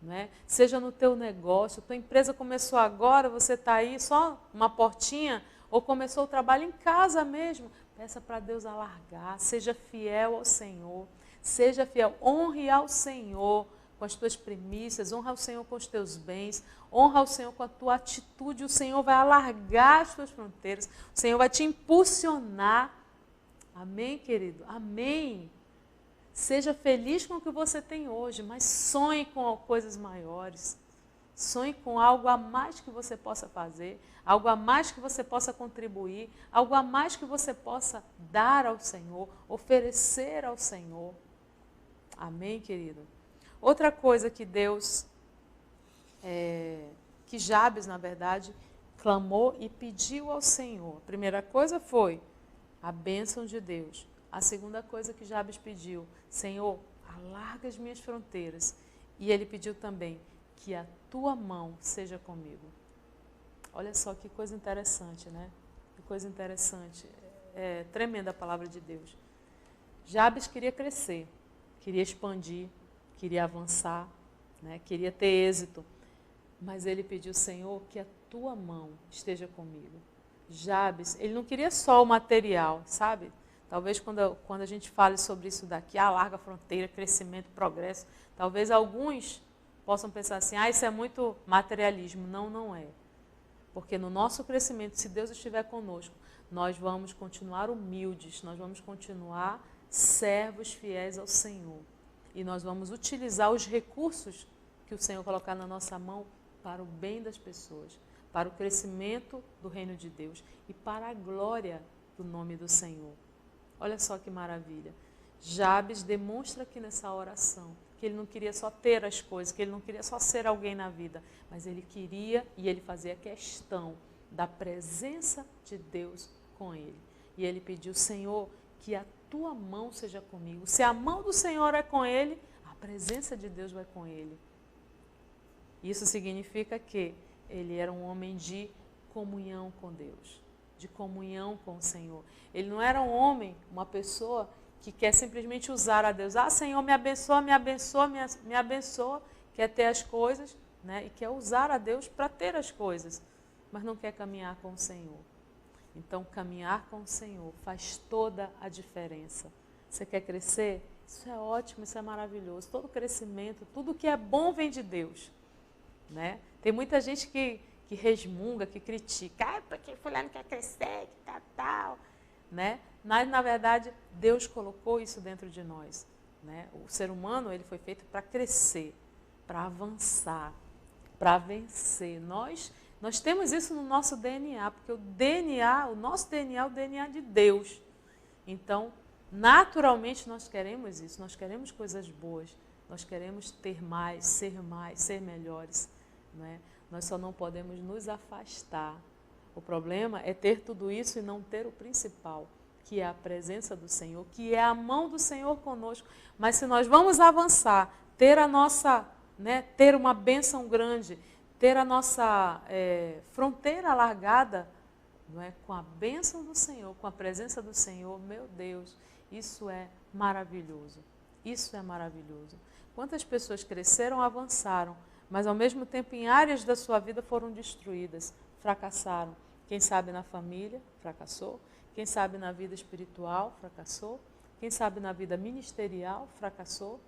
né? Seja no teu negócio. Tua empresa começou agora, você está aí só uma portinha, ou começou o trabalho em casa mesmo. Peça para Deus alargar, seja fiel ao Senhor, seja fiel, honre ao Senhor com as tuas primícias, honra ao Senhor com os teus bens, honra ao Senhor com a tua atitude. O Senhor vai alargar as tuas fronteiras, o Senhor vai te impulsionar. Amém, querido? Amém. Seja feliz com o que você tem hoje, mas sonhe com coisas maiores. Sonhe com algo a mais que você possa fazer, algo a mais que você possa contribuir, algo a mais que você possa dar ao Senhor, oferecer ao Senhor. Amém, querido? Outra coisa que que Jabes, na verdade, clamou e pediu ao Senhor. A primeira coisa foi a bênção de Deus. A segunda coisa que Jabes pediu: Senhor, alarga as minhas fronteiras. E ele pediu também que a tua mão seja comigo. Olha só que coisa interessante, né? Que coisa interessante. É tremenda a palavra de Deus. Jabes queria crescer, queria expandir, queria avançar, né? Queria ter êxito. Mas ele pediu: Senhor, que a tua mão esteja comigo. Jabes, ele não queria só o material, sabe? Talvez quando a gente fale sobre isso daqui, larga fronteira, crescimento, progresso, talvez alguns possam pensar assim, isso é muito materialismo. Não, não é. Porque no nosso crescimento, se Deus estiver conosco, nós vamos continuar humildes, nós vamos continuar servos fiéis ao Senhor. E nós vamos utilizar os recursos que o Senhor colocar na nossa mão para o bem das pessoas, para o crescimento do reino de Deus e para a glória do nome do Senhor. Olha só que maravilha. Jabes demonstra aqui nessa oração que ele não queria só ter as coisas, que ele não queria só ser alguém na vida, mas ele queria e ele fazia questão da presença de Deus com ele. E ele pediu, Senhor, que a tua mão seja comigo. Se a mão do Senhor é com ele, a presença de Deus vai com ele. Isso significa que ele era um homem de comunhão com Deus, de comunhão com o Senhor. Ele não era um homem, uma pessoa que quer simplesmente usar a Deus. Senhor, me abençoa, me abençoa, me abençoa. Quer ter as coisas, né? E quer usar a Deus para ter as coisas, mas não quer caminhar com o Senhor. Então, caminhar com o Senhor faz toda a diferença. Você quer crescer? Isso é ótimo, isso é maravilhoso. Todo crescimento, tudo que é bom vem de Deus, né? Tem muita gente que resmunga, que critica. Porque fulano quer crescer, que tal, né? Mas, na verdade, Deus colocou isso dentro de nós, né? O ser humano, ele foi feito para crescer, para avançar, para vencer. Nós temos isso no nosso DNA, porque o nosso DNA é o DNA de Deus. Então, naturalmente, nós queremos isso, nós queremos coisas boas, nós queremos ter mais, ser melhores, né? Nós só não podemos nos afastar. O problema é ter tudo isso e não ter o principal, que é a presença do Senhor, que é a mão do Senhor conosco. Mas se nós vamos avançar, ter a nossa, né, ter uma bênção grande, ter a nossa fronteira alargada, não é, com a bênção do Senhor, com a presença do Senhor, meu Deus, isso é maravilhoso. Isso é maravilhoso. Quantas pessoas cresceram, avançaram, mas ao mesmo tempo em áreas da sua vida foram destruídas, fracassaram. Quem sabe na família, fracassou. Quem sabe na vida espiritual, fracassou. Quem sabe na vida ministerial, fracassou.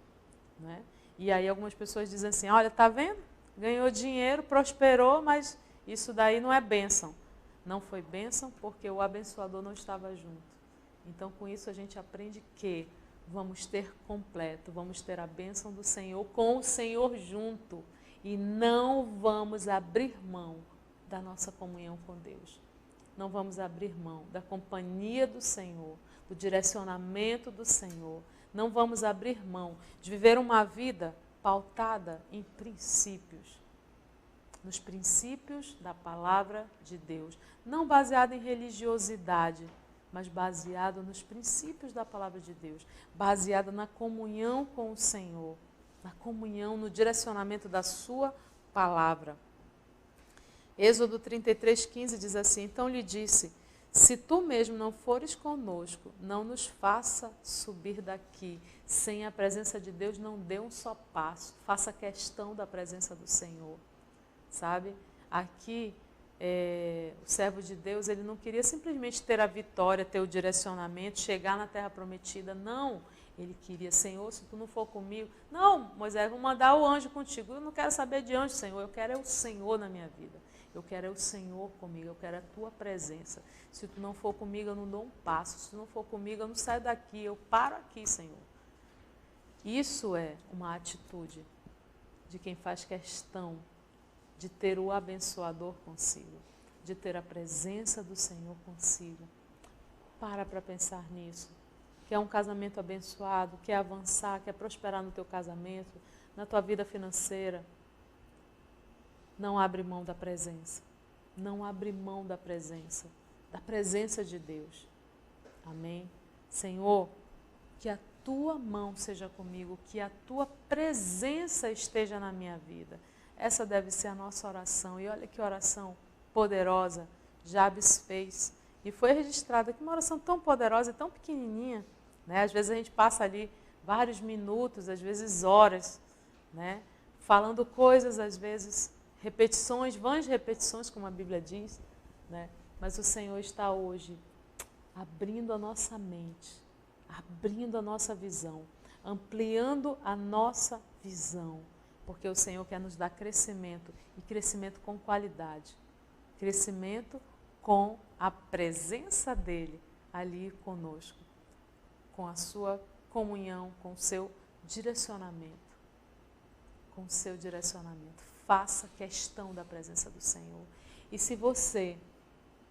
Né? E aí algumas pessoas dizem assim, olha, tá vendo? Ganhou dinheiro, prosperou, mas isso daí não é bênção. Não foi bênção porque o abençoador não estava junto. Então, com isso, a gente aprende que vamos ter completo, vamos ter a bênção do Senhor com o Senhor junto. E não vamos abrir mão da nossa comunhão com Deus. Não vamos abrir mão da companhia do Senhor, do direcionamento do Senhor. Não vamos abrir mão de viver uma vida pautada em princípios, nos princípios da palavra de Deus. Não baseado em religiosidade, mas baseado nos princípios da palavra de Deus, baseado na comunhão com o Senhor, na comunhão, no direcionamento da sua palavra. Êxodo 33:15 diz assim, então lhe disse, se tu mesmo não fores conosco, não nos faça subir daqui. Sem a presença de Deus não dê um só passo, faça questão da presença do Senhor. Sabe? Aqui, o servo de Deus, ele não queria simplesmente ter a vitória, ter o direcionamento, chegar na terra prometida, não. Ele queria, Senhor, se tu não for comigo, não, Moisés, vou mandar o anjo contigo. Eu não quero saber de anjo, Senhor, eu quero é o Senhor na minha vida. Eu quero é o Senhor comigo, eu quero a tua presença. Se tu não for comigo, eu não dou um passo. Se tu não for comigo, eu não saio daqui, eu paro aqui, Senhor. Isso é uma atitude de quem faz questão de ter o abençoador consigo, de ter a presença do Senhor consigo. Para pensar nisso. Quer um casamento abençoado, quer avançar, quer prosperar no teu casamento, na tua vida financeira. Não abre mão da presença. Não abre mão da presença de Deus. Amém? Senhor, que a tua mão seja comigo, que a tua presença esteja na minha vida. Essa deve ser a nossa oração. E olha que oração poderosa Jabes fez. E foi registrada aqui uma oração tão poderosa e tão pequenininha. Né? Às vezes a gente passa ali vários minutos, às vezes horas, né? Falando coisas, às vezes repetições, vãs repetições, como a Bíblia diz. Né? Mas o Senhor está hoje abrindo a nossa mente, abrindo a nossa visão, ampliando a nossa visão, porque o Senhor quer nos dar crescimento, e crescimento com qualidade, crescimento com a presença dEle ali conosco, com a sua comunhão, com o seu direcionamento. Faça questão da presença do Senhor. E se você,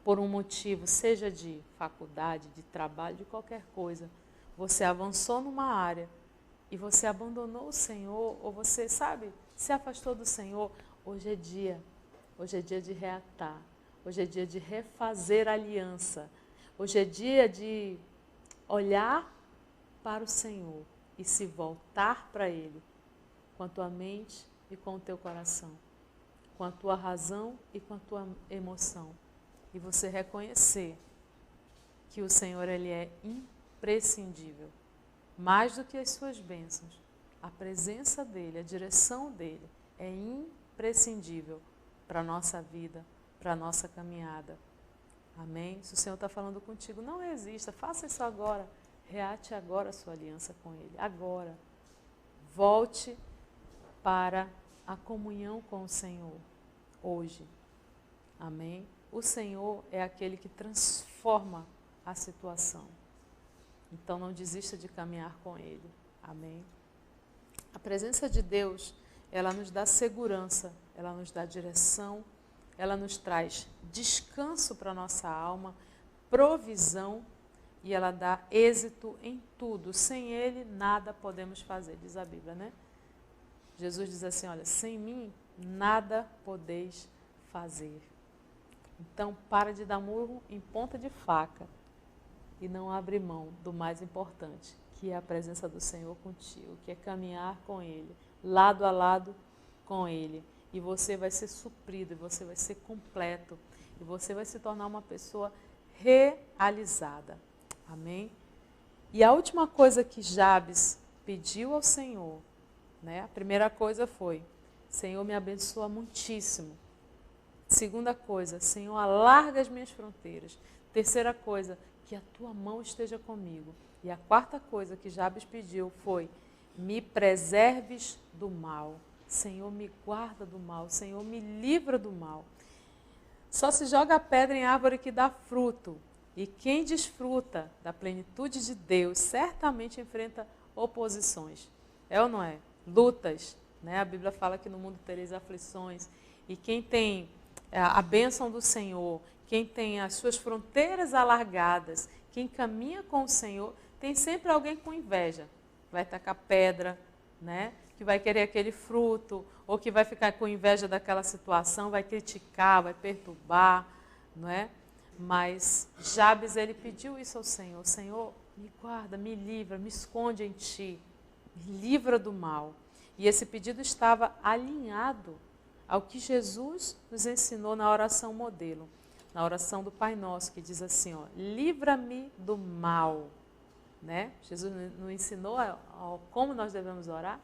por um motivo, seja de faculdade, de trabalho, de qualquer coisa, você avançou numa área e você abandonou o Senhor, ou você, se afastou do Senhor, hoje é dia de reatar, hoje é dia de refazer aliança, hoje é dia de olhar para o Senhor e se voltar para Ele, com a tua mente e com o teu coração, com a tua razão e com a tua emoção, e você reconhecer que o Senhor, Ele é imprescindível, mais do que as suas bênçãos. A presença dEle, a direção dEle é imprescindível para a nossa vida, para a nossa caminhada. Amém? Se o Senhor está falando contigo, não resista, faça isso agora, reate agora a sua aliança com Ele, agora. Volte para a comunhão com o Senhor, hoje. Amém? O Senhor é aquele que transforma a situação. Então não desista de caminhar com Ele. Amém? A presença de Deus, ela nos dá segurança, ela nos dá direção, ela nos traz descanso para a nossa alma, provisão, e ela dá êxito em tudo. Sem Ele, nada podemos fazer, diz a Bíblia, né? Jesus diz assim, olha, sem mim, nada podeis fazer. Então, para de dar murro em ponta de faca e não abre mão do mais importante, que é a presença do Senhor contigo, que é caminhar com Ele, lado a lado com Ele. E você vai ser suprido, e você vai ser completo, e você vai se tornar uma pessoa realizada. Amém? E a última coisa que Jabes pediu ao Senhor, né? A primeira coisa foi, Senhor, me abençoa muitíssimo. Segunda coisa, Senhor, alarga as minhas fronteiras. Terceira coisa, que a tua mão esteja comigo. E a quarta coisa que Jabes pediu foi, me preserves do mal. Senhor, me guarda do mal. Senhor, me livra do mal. Só se joga a pedra em árvore que dá fruto. E quem desfruta da plenitude de Deus certamente enfrenta oposições. É ou não é? Lutas. Né? A Bíblia fala que no mundo tereis aflições. E quem tem a bênção do Senhor, quem tem as suas fronteiras alargadas, quem caminha com o Senhor, tem sempre alguém com inveja. Vai tacar pedra, né? Que vai querer aquele fruto, ou que vai ficar com inveja daquela situação, vai criticar, vai perturbar, não é? Mas Jabes, ele pediu isso ao Senhor. Senhor, me guarda, me livra, me esconde em Ti, me livra do mal. E esse pedido estava alinhado ao que Jesus nos ensinou na oração modelo, na oração do Pai Nosso, que diz assim, ó, livra-me do mal. Né? Jesus nos ensinou como nós devemos orar,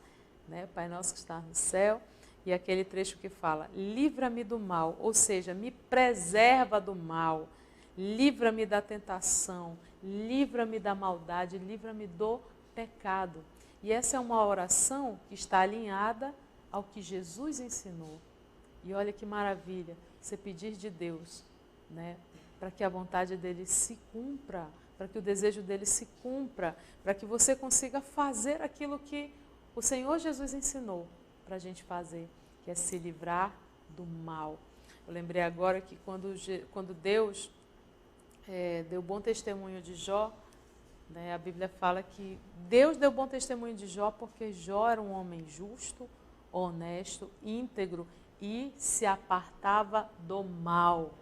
né? Pai Nosso que está no céu, e aquele trecho que fala, livra-me do mal, ou seja, me preserva do mal, livra-me da tentação, livra-me da maldade, livra-me do pecado. E essa é uma oração que está alinhada ao que Jesus ensinou. E olha que maravilha, você pedir de Deus, né, para que a vontade dele se cumpra, para que o desejo dele se cumpra, para que você consiga fazer aquilo que o Senhor Jesus ensinou para a gente fazer, que é se livrar do mal. Eu lembrei agora que quando Deus deu bom testemunho de Jó, né, a Bíblia fala que Deus deu bom testemunho de Jó porque Jó era um homem justo, honesto, íntegro e se apartava do mal.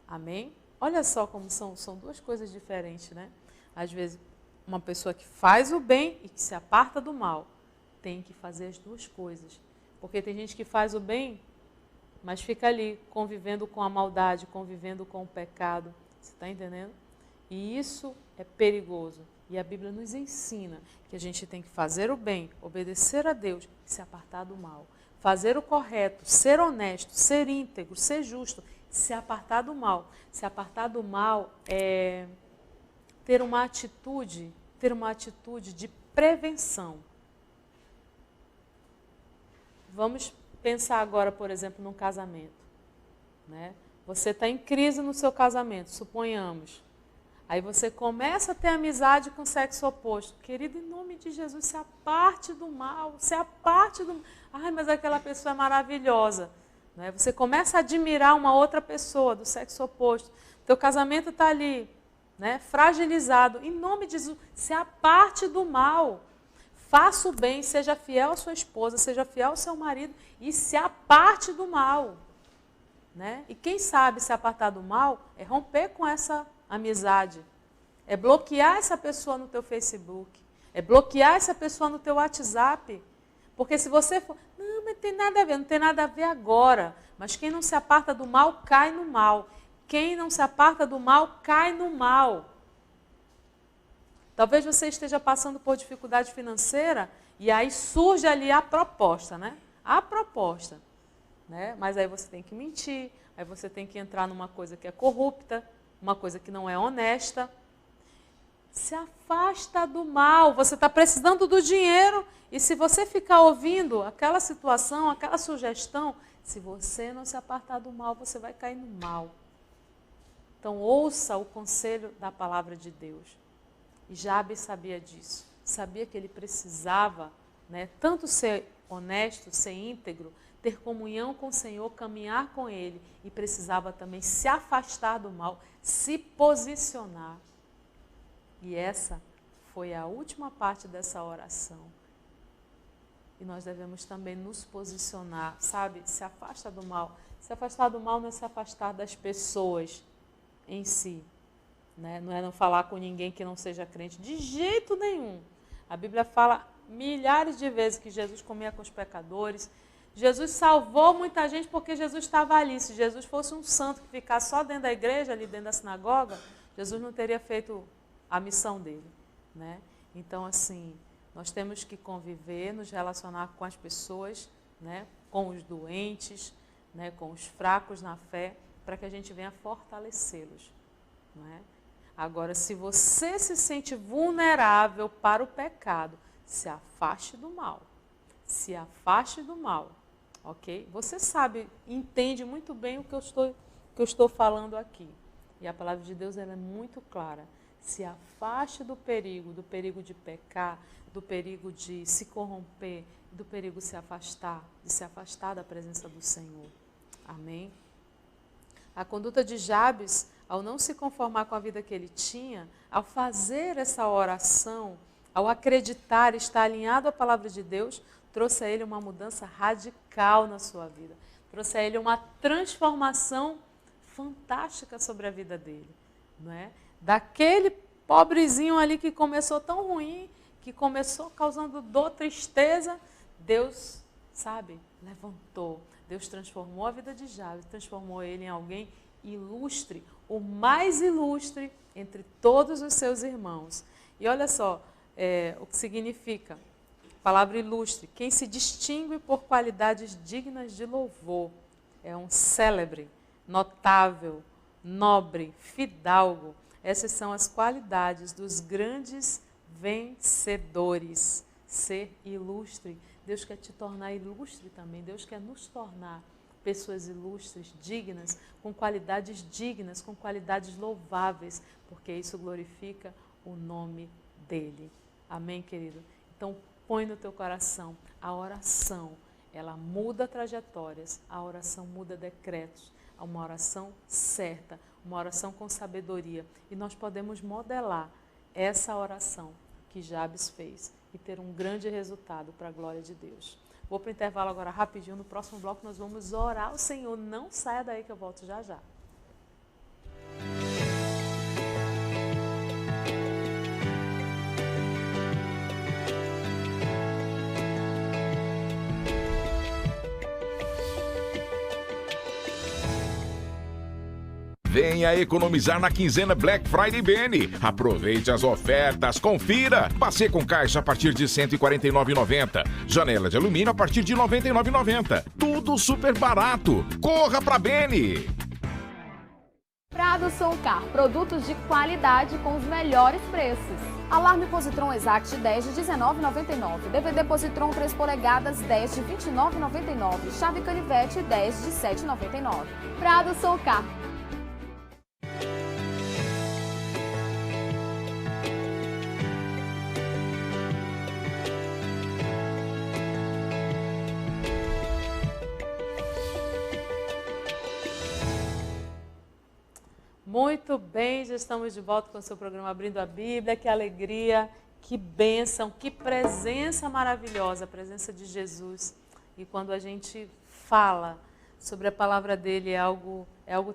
Amém? Olha só como são duas coisas diferentes, né? Às vezes, uma pessoa que faz o bem e que se aparta do mal tem que fazer as duas coisas. Porque tem gente que faz o bem, mas fica ali convivendo com a maldade, convivendo com o pecado. Você está entendendo? E isso é perigoso. E a Bíblia nos ensina que a gente tem que fazer o bem, obedecer a Deus e se apartar do mal. Fazer o correto, ser honesto, ser íntegro, ser justo Se apartar do mal. Se apartar do mal é ter uma atitude de prevenção. Vamos pensar agora, por exemplo, num casamento, né? Você está em crise no seu casamento, suponhamos. Aí você começa a ter amizade com o sexo oposto. Querido, em nome de Jesus, se aparte do mal, se aparte do mal. Ai, mas aquela pessoa é maravilhosa. Né? Você começa a admirar uma outra pessoa do sexo oposto. Teu casamento está ali, né, fragilizado. Em nome de Jesus, se aparte do mal. Faça o bem, seja fiel à sua esposa, seja fiel ao seu marido e se aparte do mal. Né? E quem sabe se apartar do mal é romper com essa amizade, é bloquear essa pessoa no teu Facebook, é bloquear essa pessoa no teu WhatsApp. Porque se você for, não, mas tem nada a ver, não tem nada a ver agora. Mas quem não se aparta do mal, cai no mal. Quem não se aparta do mal, cai no mal. Talvez você esteja passando por dificuldade financeira e aí surge ali a proposta, né? A proposta. Né? Mas aí você tem que mentir, aí você tem que entrar numa coisa que é corrupta, uma coisa que não é honesta. Se afasta do mal, você está precisando do dinheiro e se você ficar ouvindo aquela situação, aquela sugestão, se você não se apartar do mal, você vai cair no mal. Então ouça o conselho da palavra de Deus. E Jabes sabia disso, sabia que ele precisava, né, tanto ser honesto, ser íntegro, ter comunhão com o Senhor, caminhar com Ele e precisava também se afastar do mal, se posicionar. E essa foi a última parte dessa oração. E nós devemos também nos posicionar, sabe? Se afasta do mal. Se afastar do mal não é se afastar das pessoas em si. Né? Não é não falar com ninguém que não seja crente, de jeito nenhum. A Bíblia fala milhares de vezes que Jesus comia com os pecadores. Jesus salvou muita gente porque Jesus estava ali. Se Jesus fosse um santo que ficasse só dentro da igreja, ali dentro da sinagoga, Jesus não teria feito a missão dele. Né? Então, assim, nós temos que conviver, nos relacionar com as pessoas, né? Com os doentes, né? Com os fracos na fé, para que a gente venha fortalecê-los. Não é? Agora, se você se sente vulnerável para o pecado, se afaste do mal. Se afaste do mal. Ok? Você sabe, entende muito bem o que eu estou falando aqui. E a palavra de Deus ela é muito clara. Se afaste do perigo de pecar, do perigo de se corromper, do perigo de se afastar da presença do Senhor. Amém? A conduta de Jabes, ao não se conformar com a vida que ele tinha, ao fazer essa oração, ao acreditar, estar alinhado à palavra de Deus, trouxe a ele uma mudança radical na sua vida. Trouxe a ele uma transformação fantástica sobre a vida dele. Não é? Daquele pobrezinho ali que começou tão ruim, que começou causando dor, tristeza, Deus, sabe, levantou. Deus transformou a vida de Jabes, transformou ele em alguém ilustre, o mais ilustre entre todos os seus irmãos. E olha só o que significa. Palavra ilustre, quem se distingue por qualidades dignas de louvor. É um célebre, notável, nobre, fidalgo. Essas são as qualidades dos grandes vencedores. Ser ilustre. Deus quer te tornar ilustre também. Deus quer nos tornar pessoas ilustres, dignas, com qualidades louváveis, porque isso glorifica o nome dele. Amém, querido? Então, põe no teu coração, a oração, ela muda trajetórias, a oração muda decretos, é uma oração certa, uma oração com sabedoria. E nós podemos modelar essa oração que Jabes fez e ter um grande resultado para a glória de Deus. Vou para o intervalo agora rapidinho, no próximo bloco nós vamos orar ao Senhor. Não saia daí que eu volto já já. Venha economizar na quinzena Black Friday Beni. Aproveite as ofertas, confira. Bacê com caixa a partir de R$ 149,90. Janela de alumínio a partir de R$ 99,90. Tudo super barato. Corra pra Beni! Prado Soncar, produtos de qualidade com os melhores preços. Alarme Positron Exact 10 de R$19,99. DVD Positron 3 polegadas 10 de R$29,99. Chave Canivete 10 de R$7,99. Prado Soncar. Muito bem, já estamos de volta com o seu programa Abrindo a Bíblia. Que alegria, que bênção, que presença maravilhosa, a presença de Jesus. E quando a gente fala sobre a palavra dele, é algo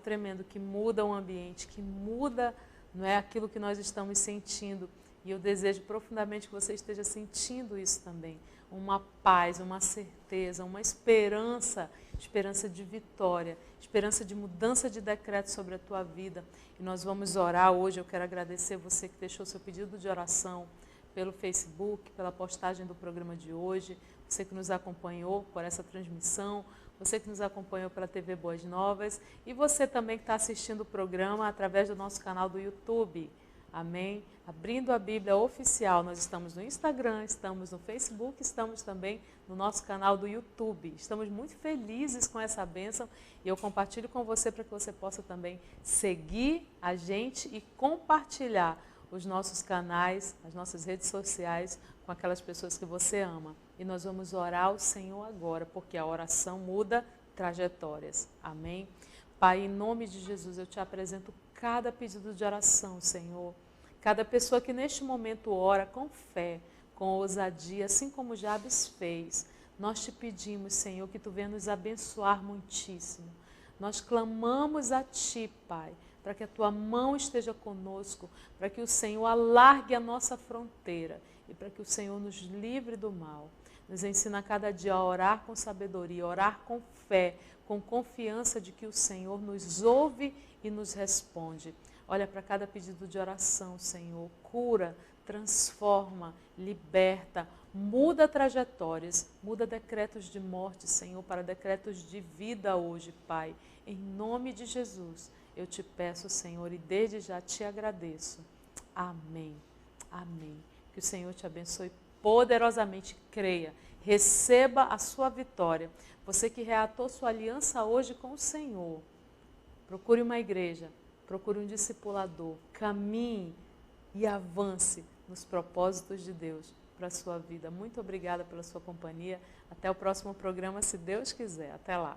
tremendo, que muda o ambiente, que muda, não é, aquilo que nós estamos sentindo. E eu desejo profundamente que você esteja sentindo isso também. Uma paz, uma certeza, uma esperança de vitória, esperança de mudança de decreto sobre a tua vida. E nós vamos orar hoje. Eu quero agradecer você que deixou seu pedido de oração pelo Facebook, pela postagem do programa de hoje, você que nos acompanhou por essa transmissão, você que nos acompanhou pela TV Boas Novas e você também que está assistindo o programa através do nosso canal do YouTube. Amém? Abrindo a Bíblia Oficial, nós estamos no Instagram, estamos no Facebook, estamos também no nosso canal do YouTube. Estamos muito felizes com essa bênção e eu compartilho com você para que você possa também seguir a gente e compartilhar os nossos canais, as nossas redes sociais com aquelas pessoas que você ama. E nós vamos orar ao Senhor agora, porque a oração muda trajetórias. Amém? Pai, em nome de Jesus, eu te apresento cada pedido de oração, Senhor. Cada pessoa que neste momento ora com fé, com ousadia, assim como Jabes fez, nós te pedimos, Senhor, que tu venha nos abençoar muitíssimo. Nós clamamos a ti, Pai, para que a tua mão esteja conosco, para que o Senhor alargue a nossa fronteira e para que o Senhor nos livre do mal. Nos ensina cada dia a orar com sabedoria, a orar com fé, com confiança de que o Senhor nos ouve e nos responde. Olha para cada pedido de oração, Senhor. Cura, transforma, liberta, muda trajetórias, muda decretos de morte, Senhor, para decretos de vida hoje, Pai. Em nome de Jesus, eu te peço, Senhor, e desde já te agradeço. Amém. Amém. Que o Senhor te abençoe poderosamente. Creia, receba a sua vitória. Você que reatou sua aliança hoje com o Senhor, procure uma igreja, procure um discipulador, caminhe e avance nos propósitos de Deus para a sua vida. Muito obrigada pela sua companhia. Até o próximo programa, se Deus quiser. Até lá.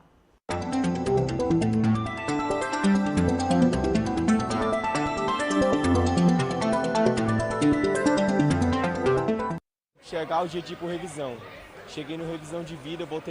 Chegar o dia de ir por revisão. Cheguei no revisão de vida, eu voltei